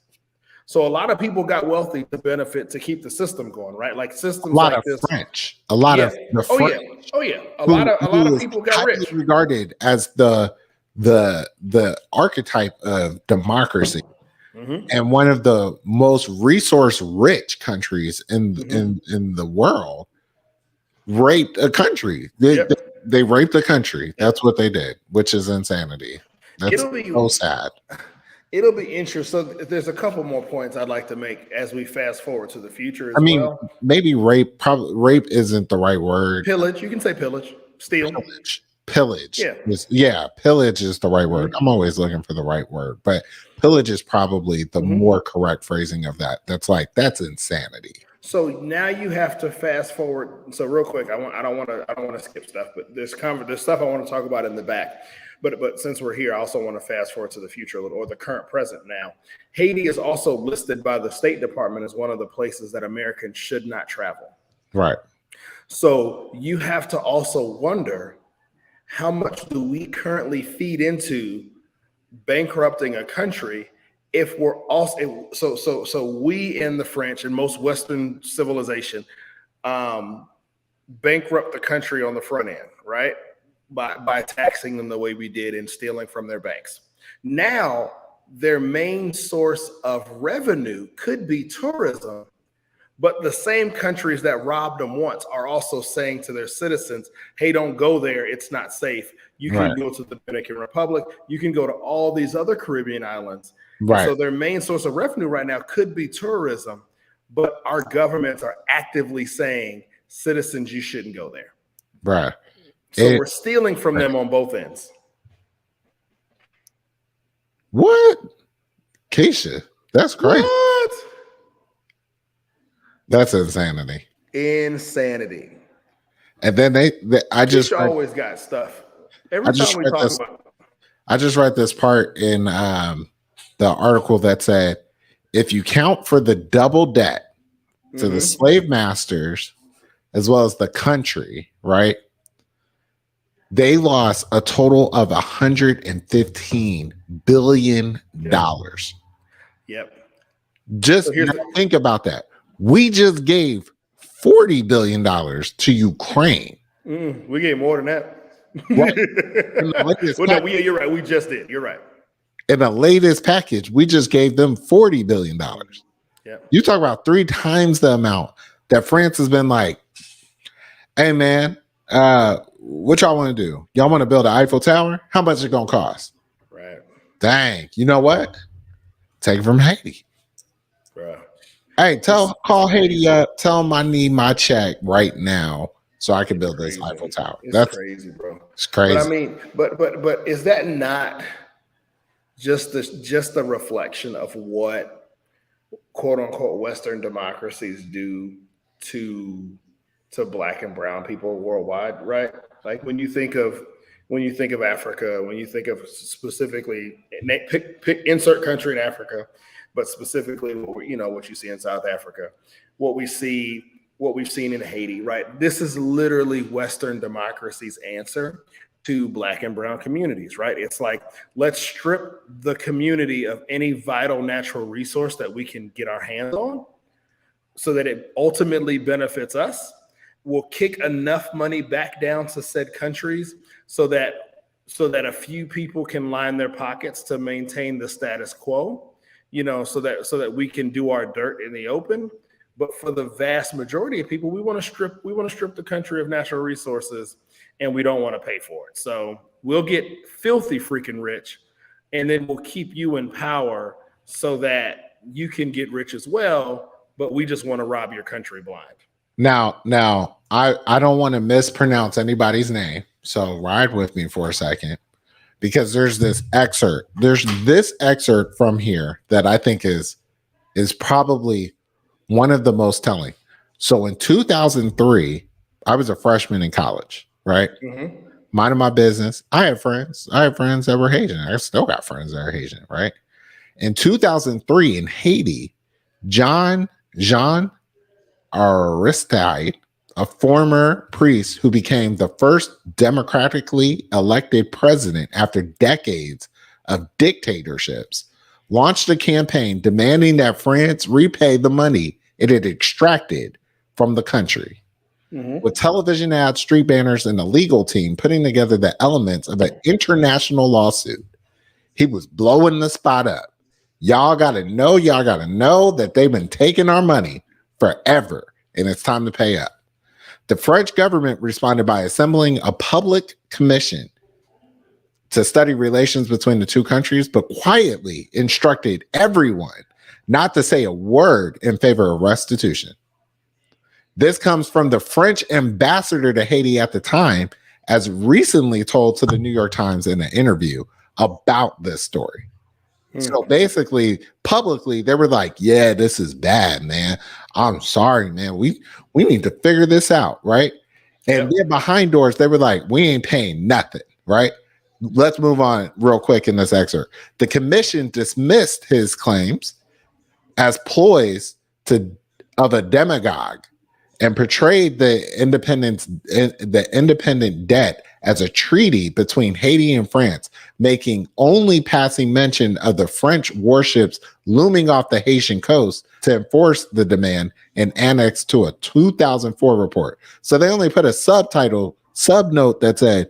So a lot of people got wealthy to keep the system going, right? Like systems like this. French. A lot of the French. Oh yeah. A lot of people got rich. Regarded as the archetype of democracy. Mm-hmm. And one of the most resource-rich countries in the world raped a country. They raped a country. That's what they did, which is insanity. That's so sad. It'll be interesting. So there's a couple more points I'd like to make as we fast forward to the future. Maybe rape. Probably rape isn't the right word. Pillage. You can say pillage. Steal. Pillage. Yeah. Pillage is the right word. I'm always looking for the right word, but pillage is probably the more correct phrasing of that. That's insanity. So now you have to fast forward. So real quick, I don't want to skip stuff, but there's stuff I want to talk about in the back. But since we're here, I also want to fast forward to the future a little, or the current present now. Haiti is also listed by the State Department as one of the places that Americans should not travel. Right. So you have to also wonder, how much do we currently feed into bankrupting a country if we're also so we in the French and most Western civilization bankrupt the country on the front end, right? By taxing them the way we did and stealing from their banks. Now, their main source of revenue could be tourism, but the same countries that robbed them once are also saying to their citizens, hey, don't go there. It's not safe. You can go to the Dominican Republic. You can go to all these other Caribbean islands. Right. So their main source of revenue right now could be tourism, but our governments are actively saying, citizens, you shouldn't go there. Right. So we're stealing from them on both ends. What? Keisha, that's crazy. What? That's insanity. Insanity. And then I just always got stuff. Every time we talk about. I just read this part in the article that said, if you count for the double debt to the slave masters as well as the country, right? They lost a total of $115 billion. Yep. Just think about that. We just gave $40 billion to Ukraine. We gave more than that. Right. You're right. We just did. You're right. In the latest package, we just gave them $40 billion. Yeah. You talk about 3 times the amount that France has been like, hey, man, what y'all want to do? Y'all want to build an Eiffel Tower? How much is it going to cost? Right. Dang. You know what? Take it from Haiti. Bro. Hey, call Haiti up. Tell them I need my check right now so I can build this Eiffel Tower. That's crazy, bro. It's crazy. But I mean, but is that not just the reflection of what quote unquote Western democracies do to Black and brown people worldwide, right? Like when you think of Africa, when you think of specifically insert country in Africa, but specifically what you see in South Africa, what we've seen in Haiti, right? This is literally Western democracy's answer to Black and brown communities, right? It's like, let's strip the community of any vital natural resource that we can get our hands on, so that it ultimately benefits us. We'll kick enough money back down to said countries so that a few people can line their pockets to maintain the status quo, so that we can do our dirt in the open. But for the vast majority of people, we want to strip the country of natural resources, and we don't want to pay for it. So we'll get filthy freaking rich, and then we'll keep you in power so that you can get rich as well. But we just want to rob your country blind. Now, I don't want to mispronounce anybody's name, so ride with me for a second, because there's this excerpt. There's this excerpt from here that I think is probably one of the most telling. So in 2003, I was a freshman in college, right? Mm-hmm. Minding my business. I had friends that were Haitian. I still got friends that are Haitian, right? In 2003 in Haiti, Jean Aristide, a former priest who became the first democratically elected president after decades of dictatorships, launched a campaign demanding that France repay the money it had extracted from the country. Mm-hmm. With television ads, street banners, and a legal team putting together the elements of an international lawsuit, he was blowing the spot up. Y'all got to know that they've been taking our money forever, and it's time to pay up. The French government responded by assembling a public commission to study relations between the two countries, but quietly instructed everyone not to say a word in favor of restitution. This comes from the French ambassador to Haiti at the time, as recently told to the New York Times in an interview about this story. So basically, publicly, they were like, yeah, this is bad, man. I'm sorry, man. We need to figure this out, right? And then behind doors, they were like, we ain't paying nothing, right? Let's move on real quick in this excerpt. The commission dismissed his claims as ploys of a demagogue and portrayed the independent debt as a treaty between Haiti and France, making only passing mention of the French warships looming off the Haitian coast to enforce the demand and annex to a 2004 report. So they only put a subnote that said,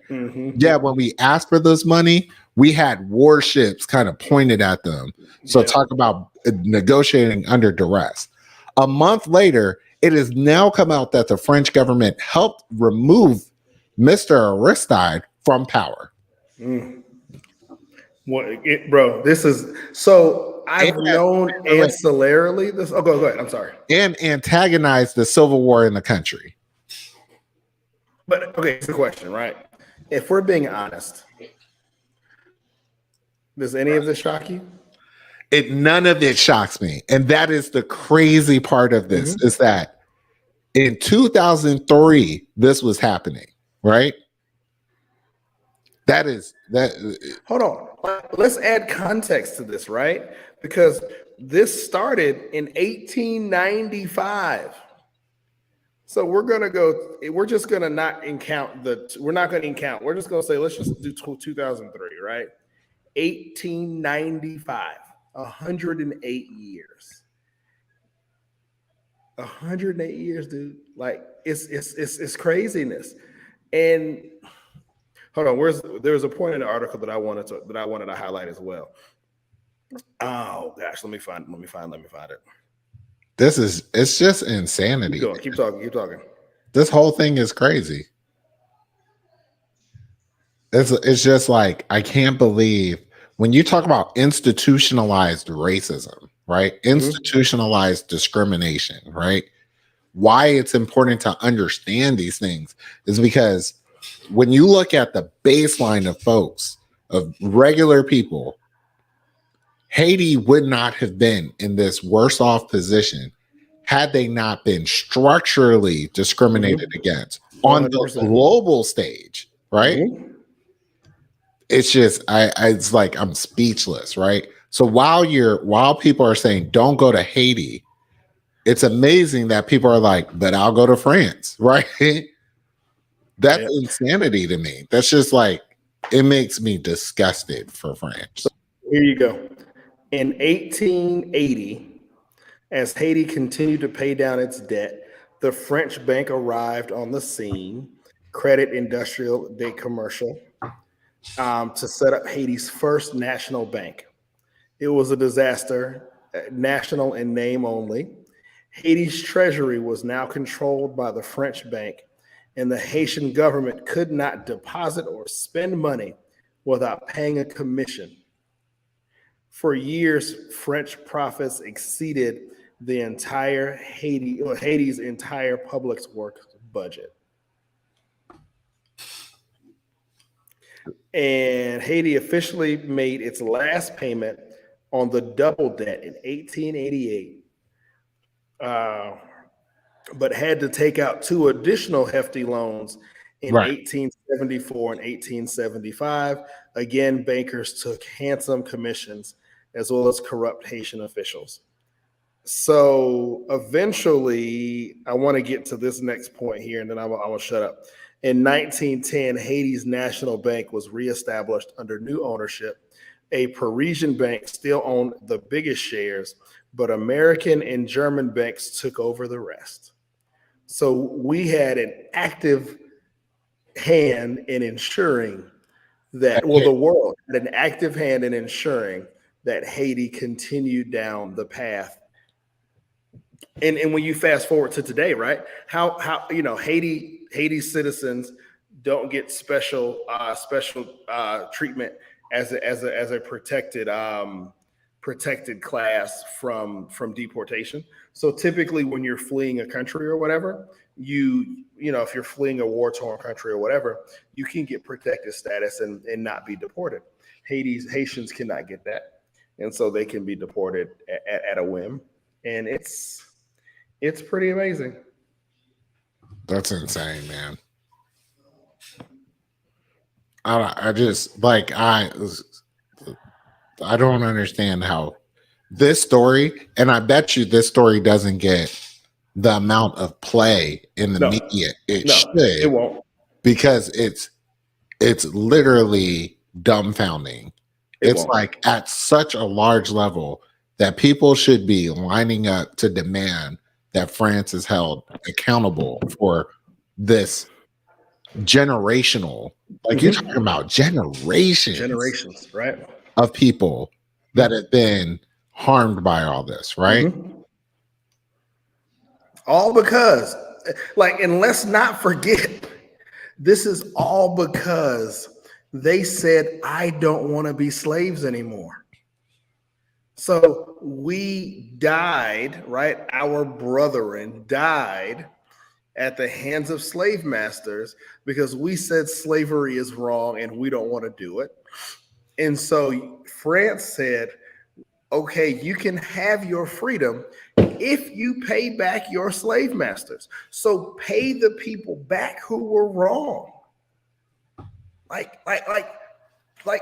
yeah, when we asked for this money, we had warships kind of pointed at them. So talk about negotiating under duress. A month later, it has now come out that the French government helped remove Mr. Aristide from power. Bro, this is so I've known ancillarily this. Oh, go ahead. I'm sorry. And antagonized the civil war in the country. But okay, it's the question, right? If we're being honest, does any of this shock you? None of it shocks me. And that is the crazy part of this, is that in 2003, this was happening, right? Hold on. Let's add context to this, right? Because this started in 1895. So we're just going to not count we're not going to count. We're just going to say, let's just do 2003, right? 1895, 108 years. 108 years, dude. Like it's craziness. And hold on, there's a point in the article that I wanted to highlight as well. Oh gosh, let me find it. It's just insanity. Keep talking. This whole thing is crazy. It's just like, I can't believe when you talk about institutionalized racism, right? Institutionalized discrimination, right? Why it's important to understand these things is because when you look at the baseline of folks, of regular people, Haiti would not have been in this worse off position had they not been structurally discriminated against on 100%. The global stage, right? It's just, it's like, I'm speechless, right? So while people are saying, don't go to Haiti, it's amazing that people are like, but I'll go to France, right? That's insanity to me. That's just like, it makes me disgusted for France. So here you go. In 1880, As Haiti continued to pay down its debt, the French bank arrived on the scene, Credit Industrial de Commercial, to set up Haiti's first national bank. It was a disaster, national in name only. Haiti's treasury was now controlled by the French bank, and the Haitian government could not deposit or spend money without paying a commission. For years, French profits exceeded the entire Haiti's entire public works budget. And Haiti officially made its last payment on the double debt in 1888, but had to take out two additional hefty loans in 1874 and 1875. Again, bankers took handsome commissions as well as corrupt Haitian officials. So eventually, I want to get to this next point here, and then I will shut up. In 1910, Haiti's national bank was reestablished under new ownership. A Parisian bank still owned the biggest shares, but American and German banks took over the rest. So we had an active hand in ensuring that, well, the world had an active hand in ensuring that Haiti continued down the path. And when you fast forward to today, right? How Haiti citizens don't get special treatment as a protected class from deportation. So typically, when you're fleeing a country or whatever, if you're fleeing a war-torn country or whatever, you can get protected status and not be deported. Haitians cannot get that, and so they can be deported at a whim, and it's pretty amazing. That's insane, man. I don't understand how this story, and I bet you this story doesn't get the amount of play in the media. It won't, because it's literally dumbfounding. It's like at such a large level that people should be lining up to demand that France is held accountable for this generational, like you're talking about generations, right, of people that have been harmed by all this, right? All because, and let's not forget, this is all because they said, I don't want to be slaves anymore. So we died, right? Our brethren died at the hands of slave masters because we said slavery is wrong and we don't want to do it. And so France said, okay, you can have your freedom if you pay back your slave masters. So pay the people back who were wrong.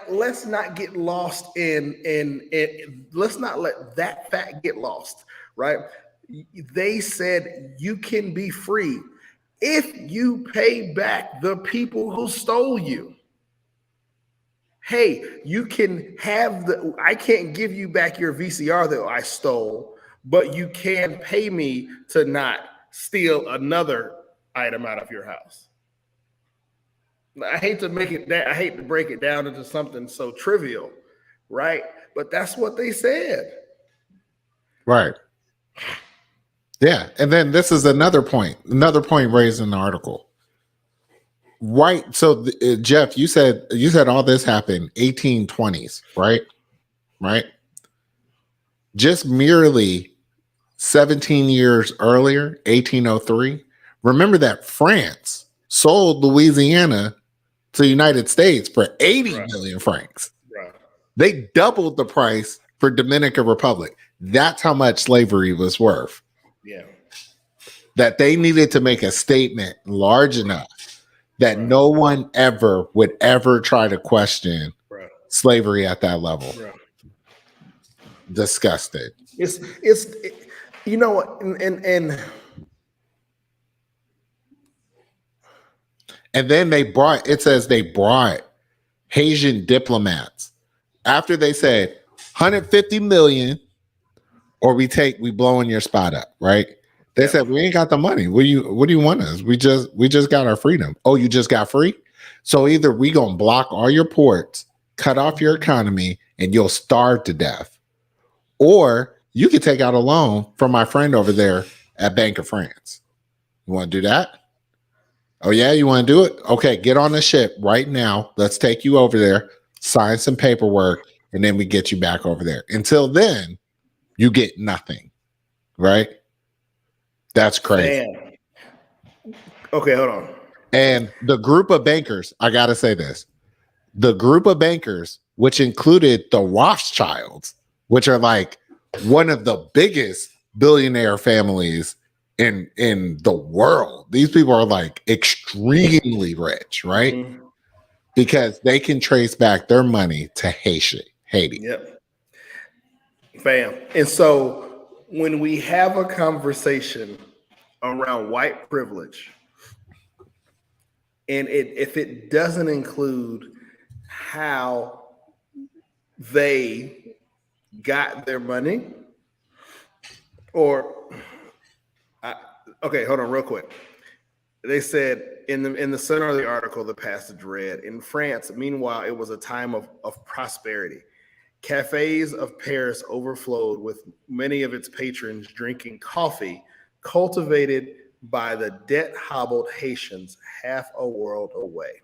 Let's not get lost in let's not let that fact get lost, right? They said you can be free if you pay back the people who stole you. Hey, you can have I can't give you back your VCR that I stole, but you can pay me to not steal another item out of your house. I hate to break it down into something so trivial, right? But that's what they said. Right. Yeah. And then this is another point raised in the article. Right. So Jeff, you said all this happened 1820s, right? Right. Just merely 17 years earlier, 1803. Remember that France sold Louisiana to the United States for 80 million francs. Right. They doubled the price for Dominican Republic. That's how much slavery was worth. Yeah. That they needed to make a statement large enough that no one ever would ever try to question slavery at that level. Right. Disgusted. It's you know what, and then they brought Haitian diplomats after they said 150 million or we blowing your spot up, right? They said we ain't got the money. What do you want us? We just got our freedom. Oh, you just got free? So either we gonna block all your ports, cut off your economy, and you'll starve to death, or you could take out a loan from my friend over there at Bank of France. You want to do that? Oh yeah, you want to do it? Okay, get on the ship right now. Let's take you over there, sign some paperwork, and then we get you back over there. Until then, you get nothing, right? That's crazy. Damn. Okay, hold on. And the group of bankers, I got to say this, the group of bankers, which included the Rothschilds, which are like one of the biggest billionaire families in the world. These people are like extremely rich, right? Mm-hmm. Because they can trace back their money to Haiti. Yep. Fam. And so when we have a conversation around white privilege, and if it doesn't include how they got their money, or okay, hold on real quick. They said in the center of the article, the passage read, in France, meanwhile, it was a time of prosperity. Cafes of Paris overflowed with many of its patrons drinking coffee cultivated by the debt-hobbled Haitians half a world away.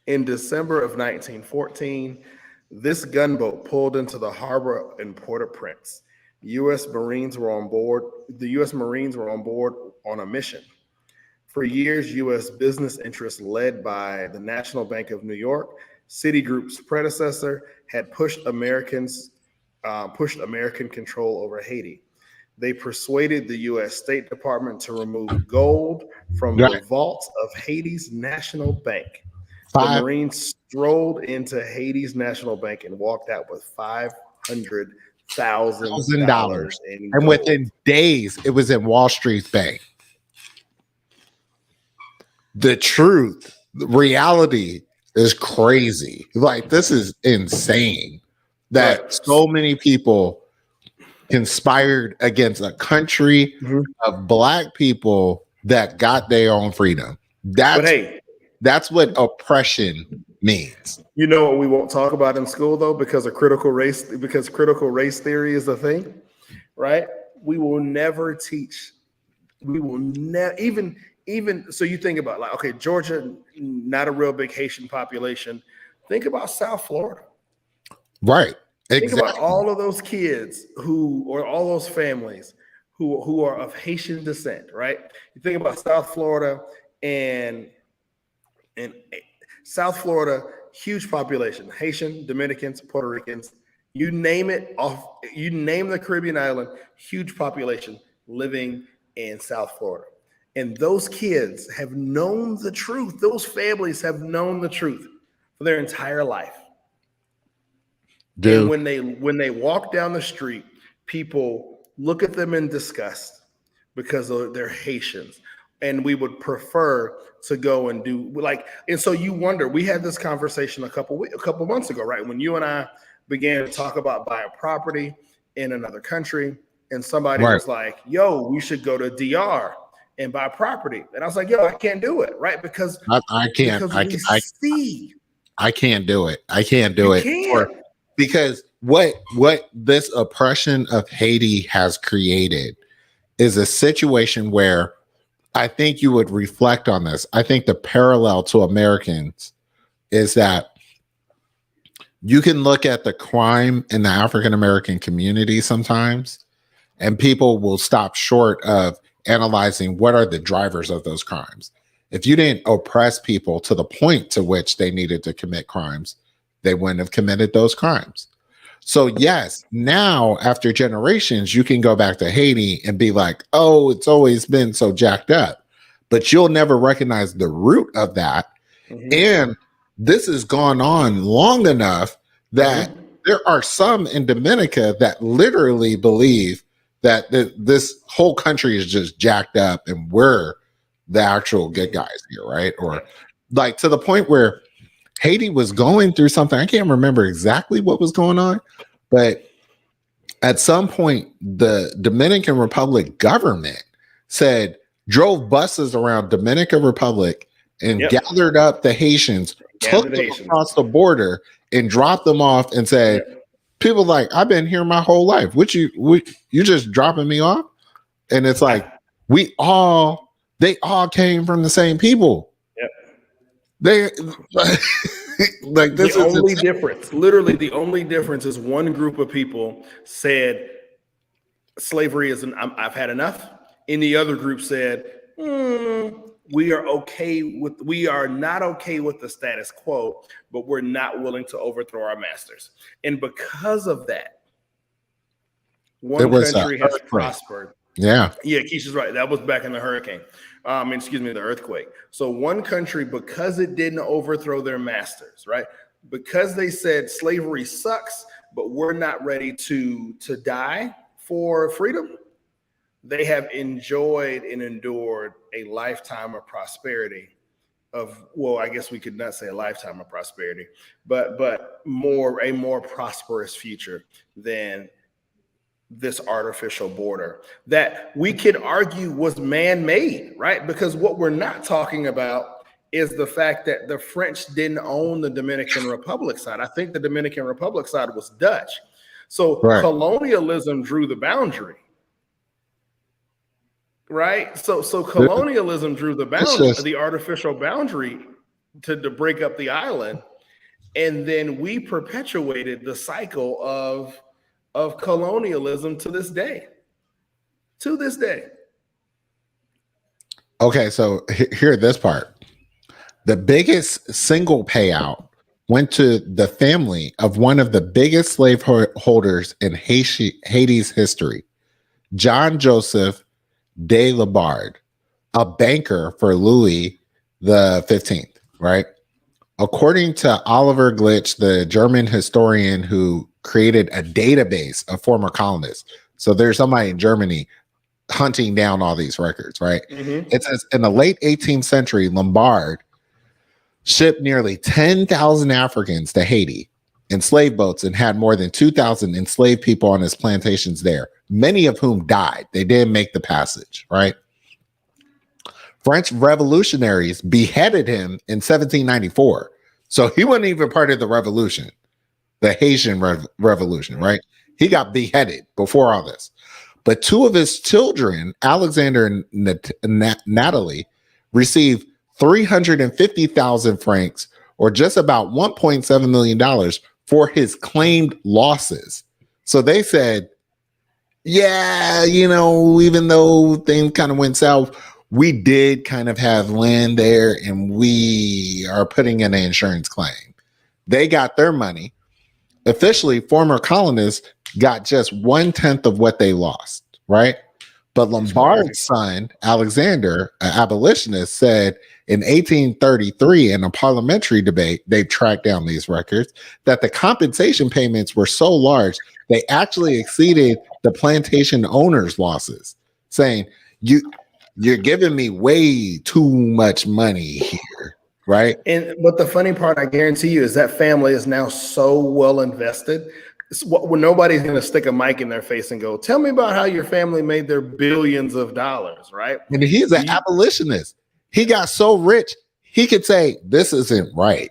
In December of 1914, this gunboat pulled into the harbor in Port-au-Prince. The U.S. Marines were on board on a mission. For years, U.S. business interests led by the National Bank of New York, Citigroup's predecessor, had pushed American control over Haiti. They persuaded the U.S. State Department to remove gold from the vaults of Haiti's National Bank. The Marines strolled into Haiti's National Bank and walked out with $500,000 in gold. And within days, it was in Wall Street's bank. The truth, the reality is crazy. Like, this is insane that so many people conspired against a country of Black people that got their own freedom. That's what oppression means. You know what we won't talk about in school, though, because critical race theory is a thing, right? We will never teach. We will never even so you think about, like, okay, Georgia, not a real big Haitian population. Think about South Florida. Right. Exactly. Think about all of those kids or all those families who are of Haitian descent, right? You think about South Florida and South Florida, huge population, Haitian, Dominicans, Puerto Ricans, you name it, you name the Caribbean island, huge population living in South Florida. And those kids have known the truth. Those families have known the truth for their entire life. Dude. And when they walk down the street, people look at them in disgust because they're Haitians. And we would prefer to go and do and so you wonder, we had this conversation a couple months ago, right? When you and I began to talk about buying property in another country, and somebody was like, yo, we should go to DR and buy property. And I was like, yo, I can't do it, right? Because I can't do it. I can't do it. Because what this oppression of Haiti has created is a situation where I think you would reflect on this. I think the parallel to Americans is that you can look at the crime in the African American community sometimes, and people will stop short of analyzing what are the drivers of those crimes. If you didn't oppress people to the point to which they needed to commit crimes, they wouldn't have committed those crimes. So yes, now after generations, you can go back to Haiti and be like, oh, it's always been so jacked up, but you'll never recognize the root of that. Mm-hmm. And this has gone on long enough that there are some in Dominica that literally believe that this whole country is just jacked up and we're the actual good guys here, right? Or like to the point where Haiti was going through something. I can't remember exactly what was going on, but at some point, the Dominican Republic government drove buses around Dominican Republic and gathered up the Haitians, took them across the border, and dropped them off and said, people like, I've been here my whole life. You just dropping me off? And it's like, they all came from the same people. Yep. They like this the only difference, literally the only difference is one group of people said slavery isn't, I've had enough. And the other group said, we are not okay with the status quo, but we're not willing to overthrow our masters. And because of that, one country has prospered. Yeah, Keisha's right. That was back in the hurricane. The earthquake. So one country, because it didn't overthrow their masters, right? Because they said slavery sucks, but we're not ready to die for freedom. They have enjoyed and endured a lifetime of prosperity. I guess we could not say a lifetime of prosperity, but a more prosperous future than this artificial border that we could argue was man-made, right? Because what we're not talking about is the fact that the French didn't own the Dominican Republic side. I think the Dominican Republic side was Dutch. So colonialism drew the boundary, right? So colonialism drew the boundary, the artificial boundary to break up the island. And then we perpetuated the cycle of colonialism to this day. Okay, so hear this part. The biggest single payout went to the family of one of the biggest slaveholders in Haiti's history, John Joseph de Labarde, a banker for Louis the 15th, right? According to Oliver Glitch, the German historian who created a database of former colonists. So there's somebody in Germany hunting down all these records, right? Mm-hmm. It says in the late 18th century, Lombard shipped nearly 10,000 Africans to Haiti in slave boats and had more than 2,000 enslaved people on his plantations there, many of whom died. They didn't make the passage, right? French revolutionaries beheaded him in 1794. So he wasn't even part of the revolution. The Haitian Revolution, right? He got beheaded before all this. But two of his children, Alexander and Natalie, received 350,000 francs, or just about $1.7 million for his claimed losses. So they said, even though things kind of went south, we did kind of have land there and we are putting in an insurance claim. They got their money. Officially, former colonists got just 1/10 of what they lost, right? But Lombard's son, Alexander, an abolitionist, said in 1833 in a parliamentary debate, they tracked down these records, that the compensation payments were so large, they actually exceeded the plantation owners' losses, saying, you're giving me way too much money here. Right. But the funny part, I guarantee you, is that family is now so well invested. When nobody's going to stick a mic in their face and go, tell me about how your family made their billions of dollars. Right. And he's an abolitionist. He got so rich, he could say, this isn't right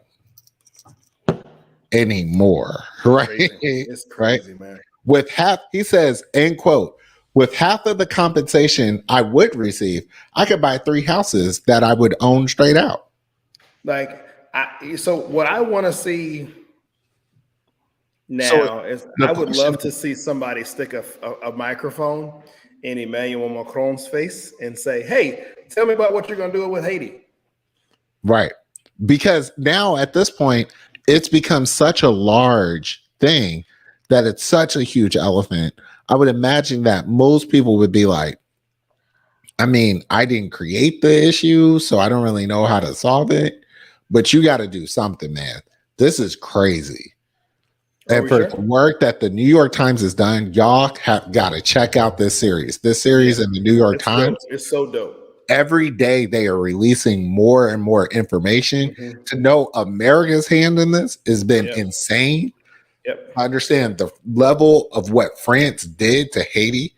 anymore. Right. It's crazy, man. With half, he says, end quote, with half of the compensation I would receive, I could buy 3 houses that I would own straight out. So what I want to see now is I would love to see somebody stick a microphone in Emmanuel Macron's face and say, hey, tell me about what you're going to do with Haiti. Right. Because now at this point, it's become such a large thing that it's such a huge elephant. I would imagine that most people would be like, I mean, I didn't create the issue, so I don't really know how to solve it. But you got to do something, man. This is crazy. And for the work that the New York Times has done, y'all have got to check out this series. This series in the New York Times. It's so dope. every day they are releasing more and more information. Mm-hmm. To know America's hand in this has been Yep. insane. Yep. I understand the level of what France did to Haiti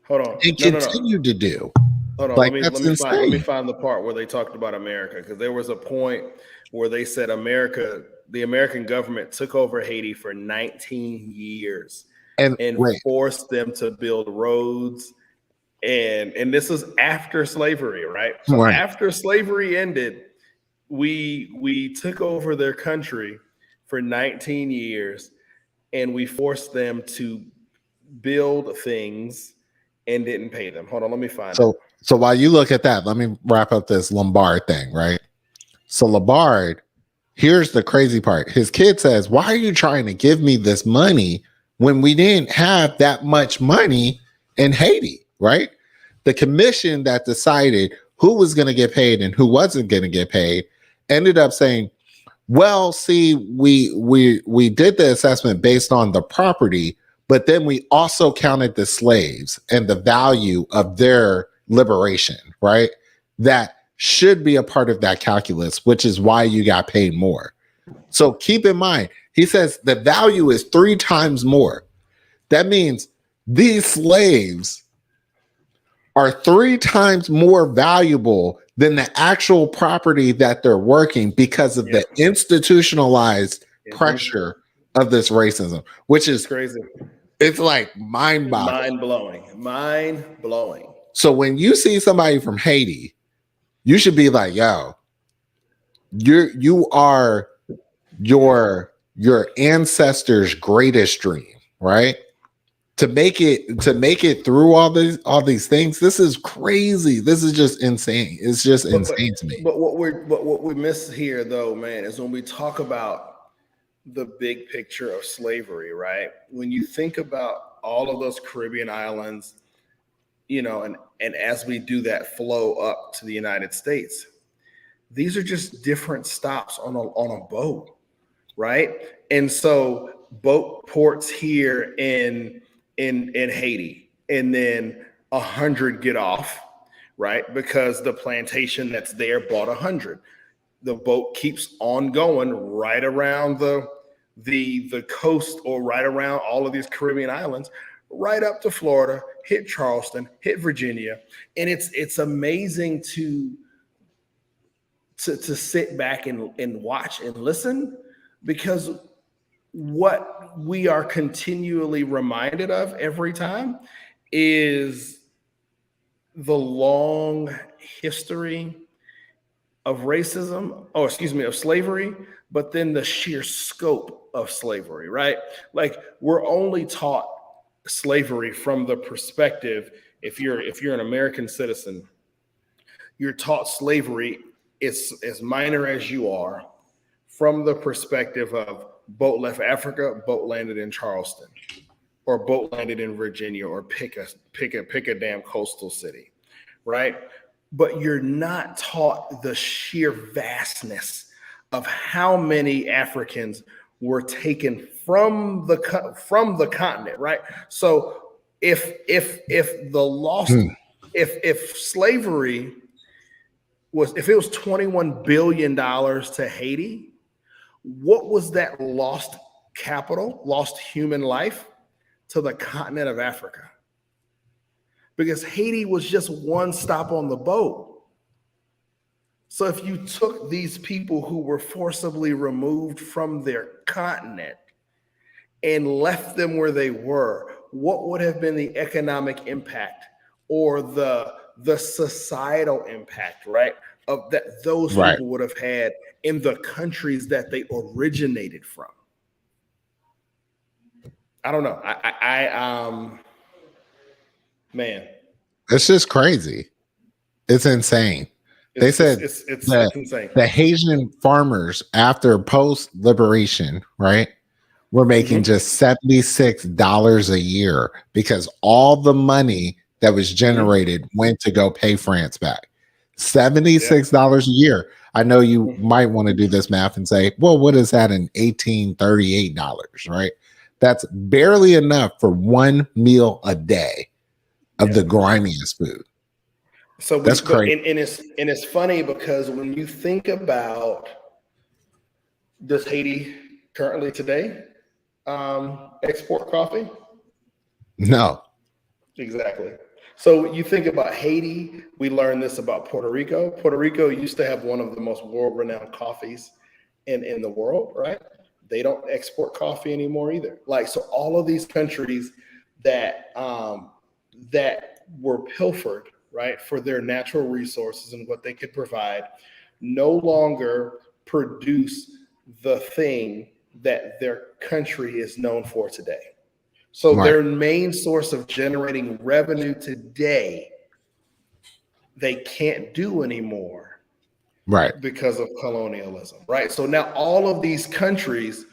Hold on. and No. continue to do. Hold on. Like, Let that's me insane. find the part where they talked about America, because there was a point where they said the American government took over Haiti for 19 years And and wait, forced them to build roads. And this is after slavery, right? So right. after slavery ended, we took over their country for 19 years, and we forced them to build things and didn't pay them. Hold on, let me find it. So while you look at that, let me wrap up this Lombard thing, right? So Lombard, here's the crazy part. His kid says, "Why are you trying to give me this money when we didn't have that much money in Haiti?" Right? The commission that decided who was going to get paid and who wasn't going to get paid ended up saying, "Well, see, we did the assessment based on the property, but then we also counted the slaves and the value of their liberation, right? That should be a part of that calculus, which is why you got paid more." So keep in mind, he says the value is 3 times more. That means these slaves are 3 times more valuable than the actual property that they're working because of the institutionalized pressure of this racism, which is crazy. It's like mind-boggling. Mind blowing. So when you see somebody from Haiti, you should be like, yo, you are your ancestors' greatest dream, right? To make it through all these things, this is crazy. This is just insane. It's just insane to me. But what we miss here, though, man, is when we talk about the big picture of slavery, right? When you think about all of those Caribbean islands, and as we do that flow up to the United States, these are just different stops on a boat, right? And so boat ports here in Haiti, and then 100 get off, right? Because the plantation that's there bought 100. The boat keeps on going right around the coast, or right around all of these Caribbean islands, right up to Florida, hit Charleston, hit Virginia. And it's amazing to sit back and watch and listen, because what we are continually reminded of every time is the long history of racism, of slavery, but then the sheer scope of slavery, right? Like, we're only taught slavery from the perspective, if you're an American citizen, you're taught slavery is as minor as you are, from the perspective of boat left Africa, boat landed in Charleston, or boat landed in Virginia, or pick a damn coastal city, right? But you're not taught the sheer vastness of how many Africans were taken from the continent, right? So if slavery was, if it was $21 billion to Haiti, what was that lost capital, lost human life to the continent of Africa? Because Haiti was just one stop on the boat. So if you took these people who were forcibly removed from their continent and left them where they were, what would have been the economic impact, or the societal impact, right, of that those people would have had in the countries that they originated from? I don't know. Man, it's just crazy. It's insane. They said it's insane. The Haitian farmers, after post liberation, right, were making just $76 a year, because all the money that was generated went to go pay France back. $76 a year. I know you might want to do this math and say, well, what is that in $1838, right? That's barely enough for one meal a day of the grimiest food. So That's crazy. and it's funny because when you think about, does Haiti currently today export coffee? No. Exactly. So you think about Haiti, we learned this about Puerto Rico. Puerto Rico used to have one of the most world-renowned coffees in the world, right? They don't export coffee anymore either. Like, so all of these countries that that were pilfered, right, for their natural resources and what they could provide, no longer produce the thing that their country is known for today. So Right. their main source of generating revenue today, they can't do anymore, Right. because of colonialism, right? So now all of these countries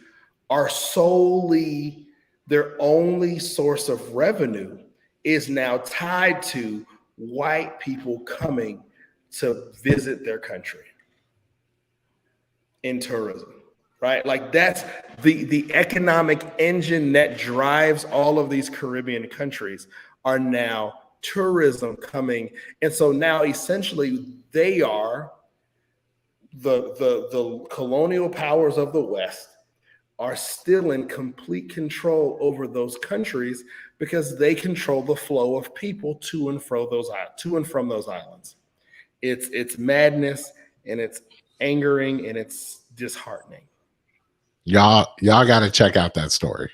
are solely, their only source of revenue is now tied to white people coming to visit their country in tourism, right? Like that's the economic engine that drives all of these Caribbean countries are now tourism coming. And so now essentially they are the colonial powers of the West are still in complete control over those countries because they control the flow of people to and from those islands. It's madness, and it's angering, and it's disheartening. Y'all got to check out that story.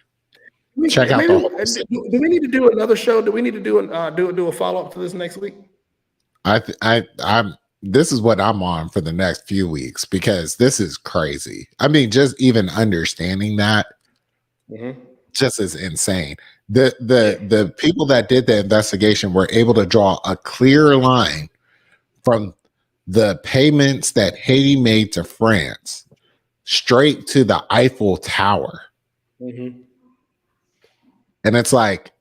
Check out Maybe the whole city. do we need to do another show? Do we need to do a follow up to this next week? I'm this is what I'm on for the next few weeks because this is crazy. I mean, just even understanding that just is insane. The people that did the investigation were able to draw a clear line from the payments that Haiti made to France straight to the Eiffel Tower. Mm-hmm. And it's like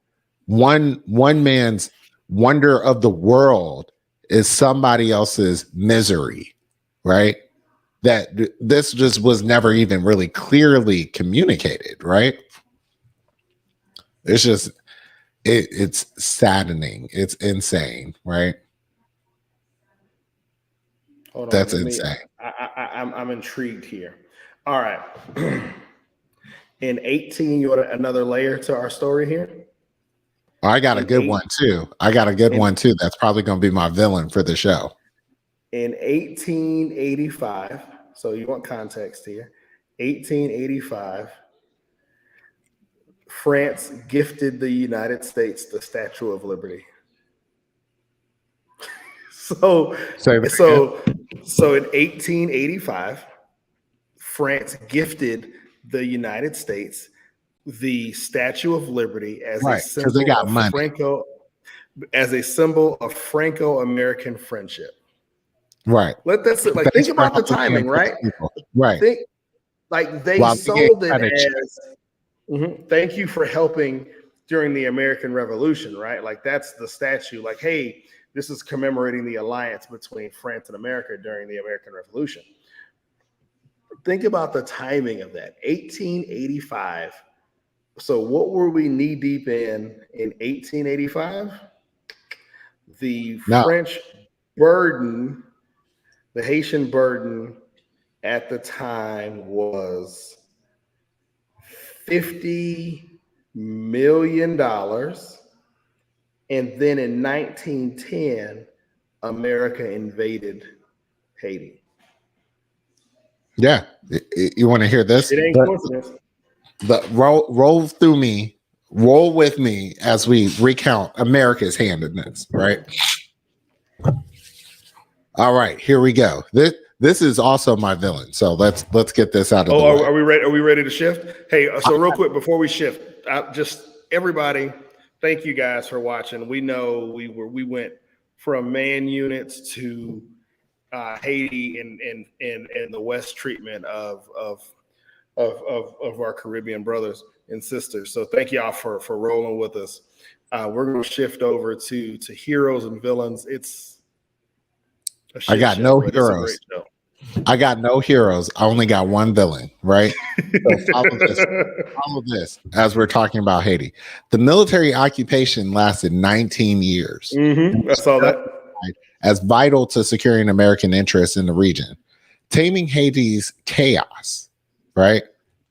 one man's wonder of the world is somebody else's misery, right? That this just was never even really clearly communicated, right? It's just it's saddening. It's insane, right? Hold on, That's insane. I'm intrigued here. All right. In 18, you want another layer to our story here? I got a good one too. That's probably going to be my villain for the show. In 1885, so you want context here. 1885, France gifted the United States the Statue of Liberty. So in 1885, France gifted the United States the Statue of Liberty as a symbol of Franco-American friendship. Right. Think about the timing, right? Right. They sold it as thank you for helping during the American Revolution, right? Like that's the statue. Like, hey, this is commemorating the alliance between France and America during the American Revolution. Think about the timing of that. 1885. So what were we knee deep in 1885? French burden, the Haitian burden at the time was $50 million. And then in 1910, America invaded Haiti. Yeah. You want to hear this? It ain't coincidence. Roll with me as we recount America's hand in this, right? All right, here we go. This is also my villain. So let's get this out of the way. Are we ready? Are we ready to shift? Hey, so real quick before we shift, just everybody, thank you guys for watching. We know we went from man units to Haiti and the West treatment of our Caribbean brothers and sisters. So thank y'all for rolling with us. We're going to shift over to heroes and villains. I got no heroes. I got no heroes. I only got one villain, right? So follow this as we're talking about Haiti. The military occupation lasted 19 years. I saw that. as vital to securing American interests in the region. Taming Haiti's chaos, right?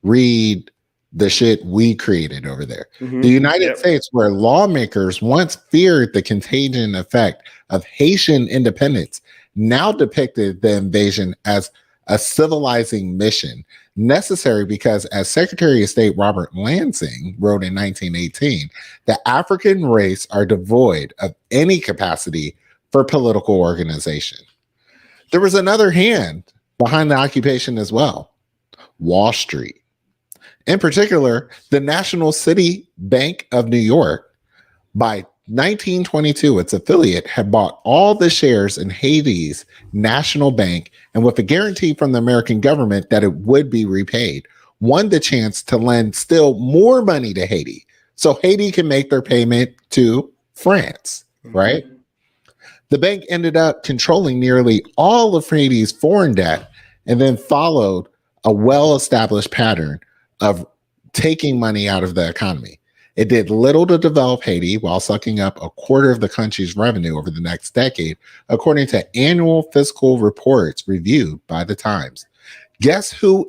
Read the shit we created over there. Mm-hmm. The United States, where lawmakers once feared the contagion effect of Haitian independence, now depicted the invasion as a civilizing mission necessary because, as Secretary of State Robert Lansing wrote in 1918, the African race are devoid of any capacity for political organization. There was another hand behind the occupation as well: Wall Street. In particular, the National City Bank of New York. By 1922, its affiliate had bought all the shares in Haiti's national bank, and with a guarantee from the American government that it would be repaid, won the chance to lend still more money to Haiti so Haiti can make their payment to France, right? The bank ended up controlling nearly all of Haiti's foreign debt and then followed a well-established pattern of taking money out of the economy. It did little to develop Haiti while sucking up a quarter of the country's revenue over the next decade, according to annual fiscal reports reviewed by the Times. Guess who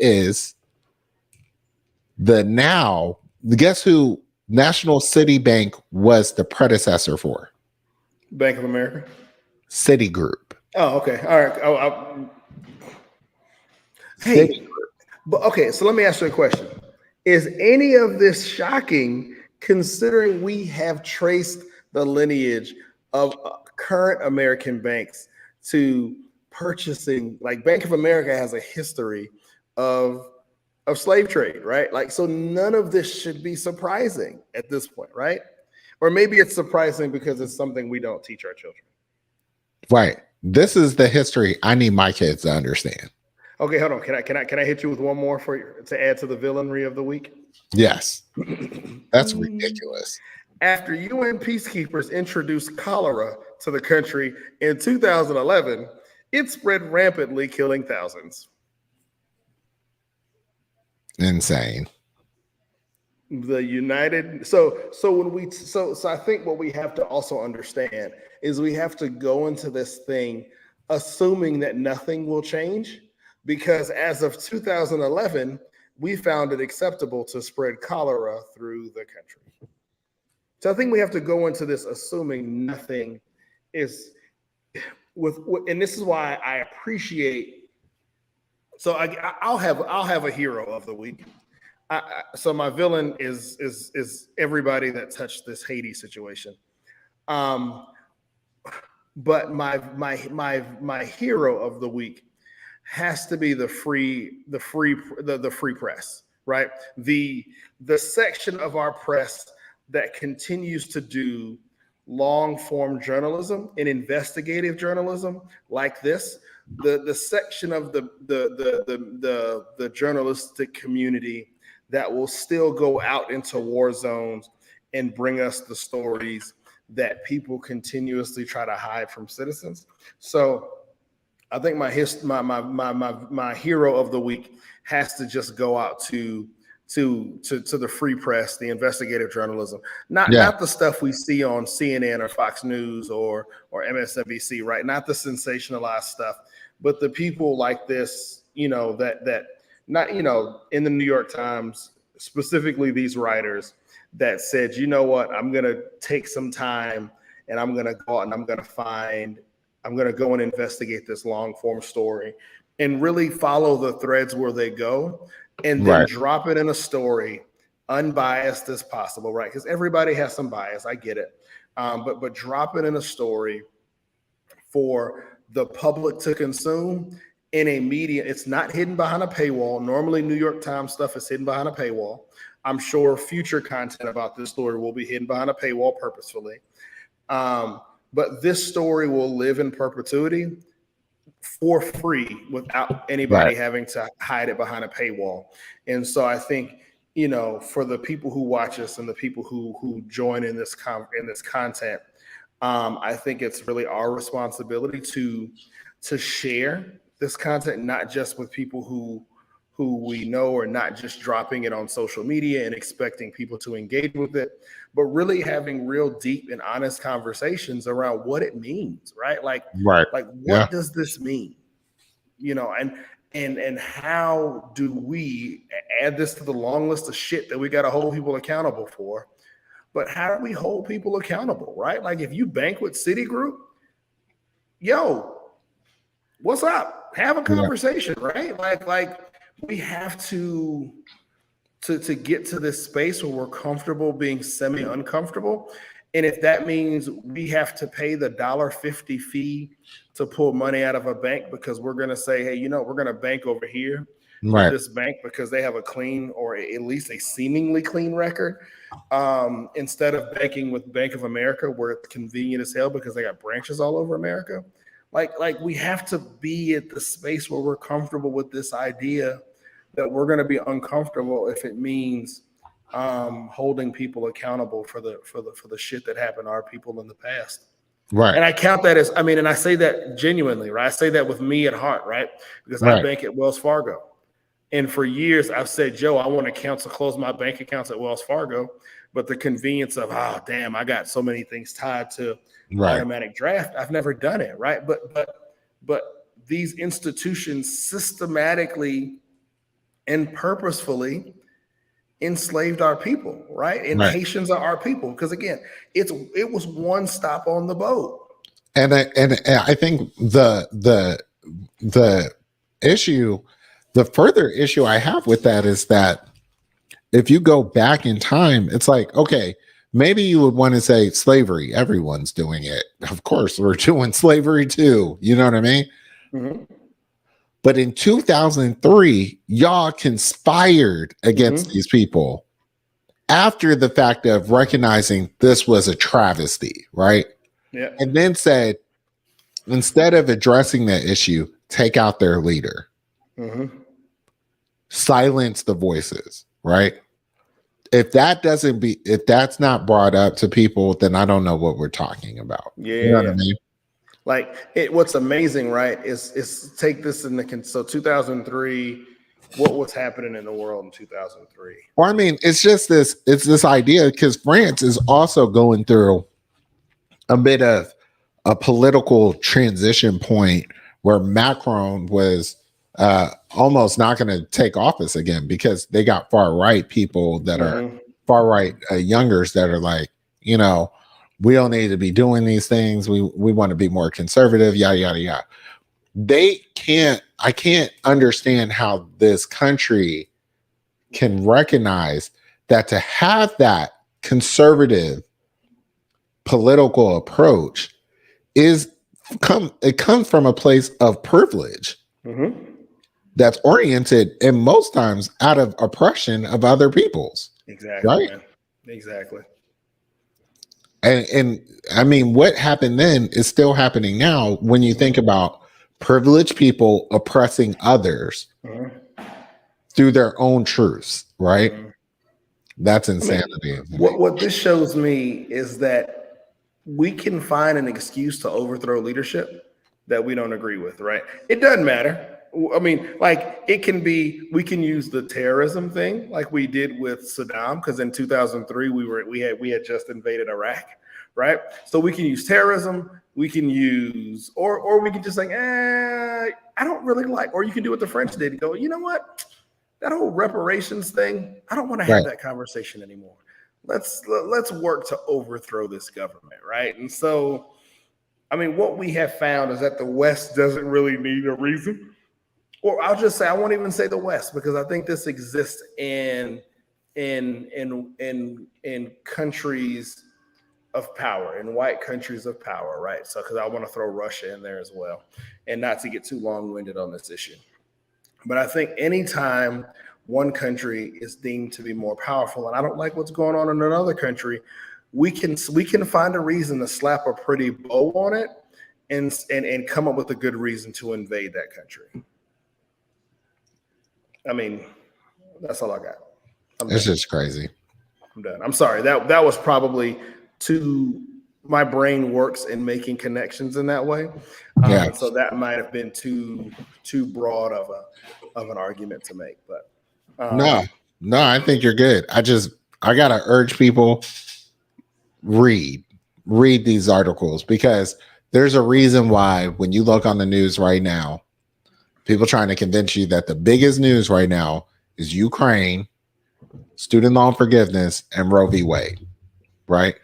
National City Bank was the predecessor for? Bank of America. Citigroup. Oh, okay. All right. Hey, but okay, so let me ask you a question. Is any of this shocking, considering we have traced the lineage of current American banks to purchasing, like Bank of America has a history of slave trade, right? Like, so none of this should be surprising at this point, right? Or maybe it's surprising because it's something we don't teach our children. Right. This is the history I need my kids to understand. Okay, hold on. Can I hit you with one more to add to the villainry of the week? Yes. That's ridiculous. After UN peacekeepers introduced cholera to the country in 2011, it spread rampantly, killing thousands. Insane. The United I think what we have to also understand is we have to go into this thing assuming that nothing will change, because as of 2011 we found it acceptable to spread cholera through the country. So I think we have to go into this assuming nothing is and this is why I appreciate. So I'll have a hero of the week. So my villain is everybody that touched this Haiti situation. But my hero of the week has to be the free press, right? The section of our press that continues to do long form journalism and investigative journalism like this. The section of the journalistic community that will still go out into war zones and bring us the stories that people continuously try to hide from citizens. So I think my hero of the week has to just go out to the free press, the investigative journalism, not the stuff we see on CNN or Fox News or MSNBC, right? Not the sensationalized stuff, but the people like this, that not, in the New York Times, specifically these writers that said, you know what, I'm going to take some time and I'm going to go out and I'm going to go and investigate this long form story and really follow the threads where they go and then drop it in a story, unbiased as possible, right? Because everybody has some bias. I get it. But drop it in a story for the public to consume in a media. It's not hidden behind a paywall. Normally, New York Times stuff is hidden behind a paywall. I'm sure future content about this story will be hidden behind a paywall purposefully. But this story will live in perpetuity for free without anybody having to hide it behind a paywall. And so I think, for the people who watch us and the people who join in this content, I think it's really our responsibility to share this content, not just with people who who we know are not just dropping it on social media and expecting people to engage with it, but really having real deep and honest conversations around what it means, right? Like what does this mean? You know, and how do we add this to the long list of shit that we got to hold people accountable for? But how do we hold people accountable, right? Like if you bank with Citigroup, yo, what's up? Have a conversation, right? Like we have to get to this space where we're comfortable being semi-uncomfortable. And if that means we have to pay the $1.50 fee to pull money out of a bank because we're going to say, hey, you know, we're going to bank over here with this bank because they have a clean or at least a seemingly clean record, instead of banking with Bank of America where it's convenient as hell because they got branches all over America. Like we have to be at the space where we're comfortable with this idea that we're going to be uncomfortable if it means holding people accountable for the shit that happened to our people in the past. Right. And I count that as, I mean, and I say that genuinely, right? I say that with me at heart, right? Because I bank at Wells Fargo. And for years I've said, Joe, I want to close my bank accounts at Wells Fargo. But the convenience of, oh, damn, I got so many things tied to automatic draft. I've never done it, right? But these institutions systematically and purposefully enslaved our people, right? And Haitians are our people because again, it was one stop on the boat. And I think the issue, the further issue I have with that is that if you go back in time, it's like, okay, maybe you would want to say slavery. Everyone's doing it. Of course, we're doing slavery too. You know what I mean? Mm-hmm. But in 2003, y'all conspired against these people after the fact of recognizing this was a travesty, right? Yeah. And then said, instead of addressing that issue, take out their leader. Silence the voices, right? If that's not brought up to people, then I don't know what we're talking about. Yeah. You know what I mean? Like what's amazing, right, is take this in so 2003, what was happening in the world in 2003? Well, I mean, it's this idea because France is also going through a bit of a political transition point where Macron was almost not going to take office again because they got far right people that are far right youngers that are like, you know, we don't need to be doing these things. We want to be more conservative, yada, yada, yada. I can't understand how this country can recognize that to have that conservative political approach it comes from a place of privilege that's oriented and most times out of oppression of other peoples. Exactly. Right? Man. Exactly. And I mean, what happened then is still happening now when you think about privileged people oppressing others through their own truths, right? That's insanity. I mean, what this shows me is that we can find an excuse to overthrow leadership that we don't agree with, right? It doesn't matter. I mean, like we can use the terrorism thing like we did with Saddam, because in 2003 we had just invaded Iraq, right? So we can use terrorism, we can use, or we can just like, I don't really like, or you can do what the French did and go, you know what? That whole reparations thing, I don't want to have that conversation anymore. Let's work to overthrow this government, right? And so, I mean, what we have found is that the West doesn't really need a reason. Or I'll just say, I won't even say the West, because I think this exists in countries of power, in white countries of power, right? So, because I want to throw Russia in there as well, and not to get too long-winded on this issue. But I think anytime one country is deemed to be more powerful, and I don't like what's going on in another country, we can find a reason to slap a pretty bow on it and come up with a good reason to invade that country. I mean, that's all I got. It's just crazy. I'm done. I'm sorry. That was probably too my brain works in making connections in that way. And so that might have been too broad of an argument to make. But no, I think you're good. I gotta urge people, read these articles, because there's a reason why when you look on the news right now, people trying to convince you that the biggest news right now is Ukraine, student loan forgiveness, and Roe v. Wade, right?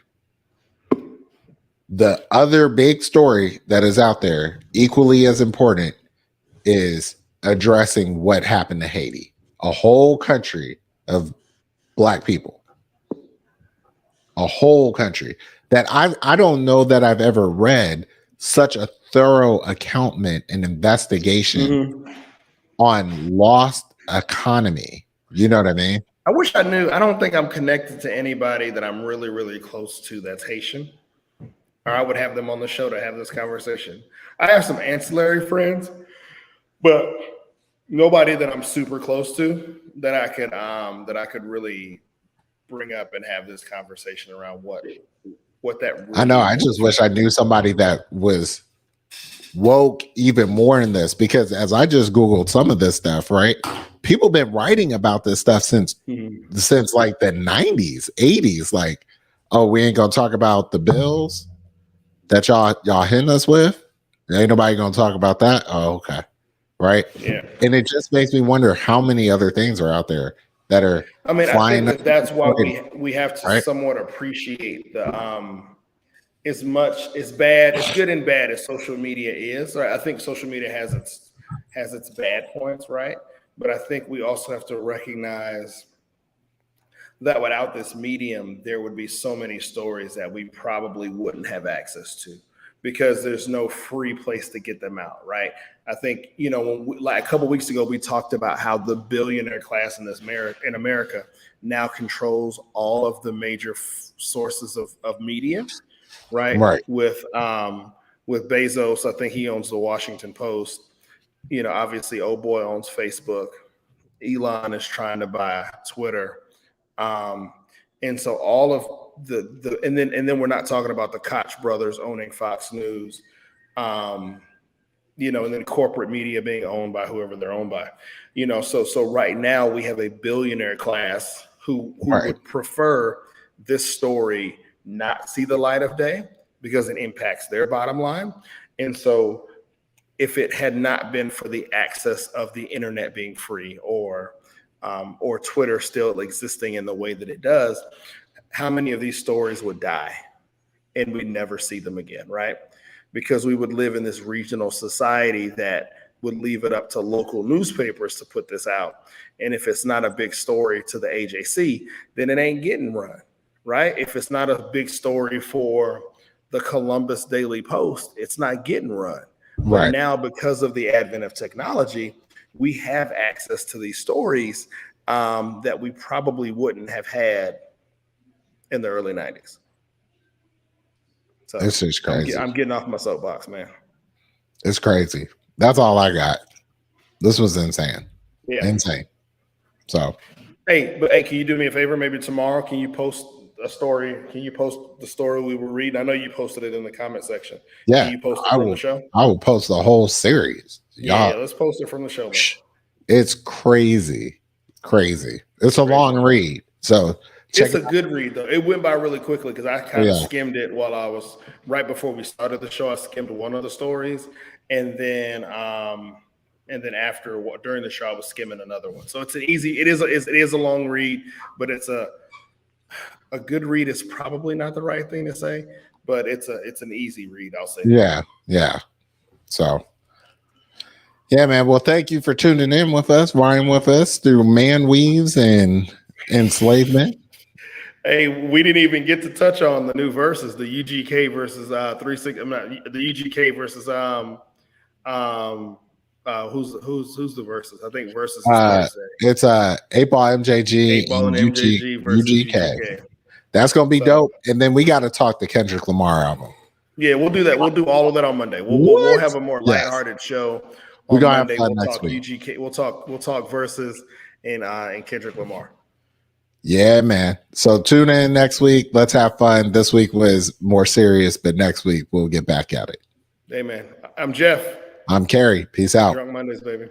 The other big story that is out there, equally as important, is addressing what happened to Haiti, a whole country of Black people, a whole country that I don't know that I've ever read such a thorough accountment and investigation on lost economy. You know what I mean? I wish I knew. I don't think I'm connected to anybody that I'm really, really close to that's Haitian, or I would have them on the show to have this conversation. I have some ancillary friends, but nobody that I'm super close to that I could really bring up and have this conversation around what that really I know. I just wish I knew somebody that was woke even more in this, because as I just Googled some of this stuff, right? People been writing about this stuff since like the 90s, 80s. Like, oh, we ain't gonna talk about the bills that y'all hitting us with. Ain't nobody gonna talk about that. Oh, okay. Right. Yeah. And it just makes me wonder how many other things are out there that are I think that's why we have to somewhat appreciate the as good and bad as social media is. Right? I think social media has its bad points, right? But I think we also have to recognize that without this medium, there would be so many stories that we probably wouldn't have access to, because there's no free place to get them out, right? I think, like a couple of weeks ago, we talked about how the billionaire class in America now controls all of the major sources of media, right? Right. With Bezos, I think he owns the Washington Post. Obviously, old boy owns Facebook. Elon is trying to buy Twitter. And so all of and then we're not talking about the Koch brothers owning Fox News, and then corporate media being owned by whoever they're owned by, so right now we have a billionaire class who would prefer this story not see the light of day because it impacts their bottom line. And so if it had not been for the access of the internet being free, or Twitter still existing in the way that it does, how many of these stories would die and we'd never see them again, right? Because we would live in this regional society that would leave it up to local newspapers to put this out. And if it's not a big story to the AJC, then it ain't getting run, right? If it's not a big story for the Columbus Daily Post, it's not getting run. But now, because of the advent of technology, we have access to these stories that we probably wouldn't have had in the early 90s. So this is crazy. I'm getting off my soapbox, man. It's crazy. That's all I got. This was insane. Yeah. Insane. So Hey, can you do me a favor? Maybe tomorrow, can you post a story? Can you post the story we were reading? I know you posted it in the comment section. Yeah. Can you post it from the show? I will post the whole series. Yeah, let's post it from the show, man. It's crazy. Crazy. It's a long read. So it's a good read, though. It went by really quickly because I kind of skimmed it while I was right before we started the show. I skimmed one of the stories, and then after during the show, I was skimming another one. So it's an easy. It is a long read, but it's a good read. Is probably not the right thing to say, but it's an easy read. I'll say. Yeah. So. Yeah, man. Well, thank you for tuning in with us, riding with us through Man Weaves and Enslavement. Hey, we didn't even get to touch on the new verses, the UGK versus 36. I'm not the UGK versus who's the verses? I think versus it's 8Ball MJG 8Ball and MJG versus UGK. That's gonna be dope. And then we got to talk the Kendrick Lamar album. Yeah, we'll do that. We'll do all of that on Monday. We'll have a more lighthearted show. We're gonna Monday, have fun we'll next talk week. UGK. We'll talk verses and Kendrick Lamar. Yeah, man. So tune in next week. Let's have fun. This week was more serious, but next week we'll get back at it. Hey, man. I'm Jeff. I'm Kerry. Peace out. Drunk Mondays, baby.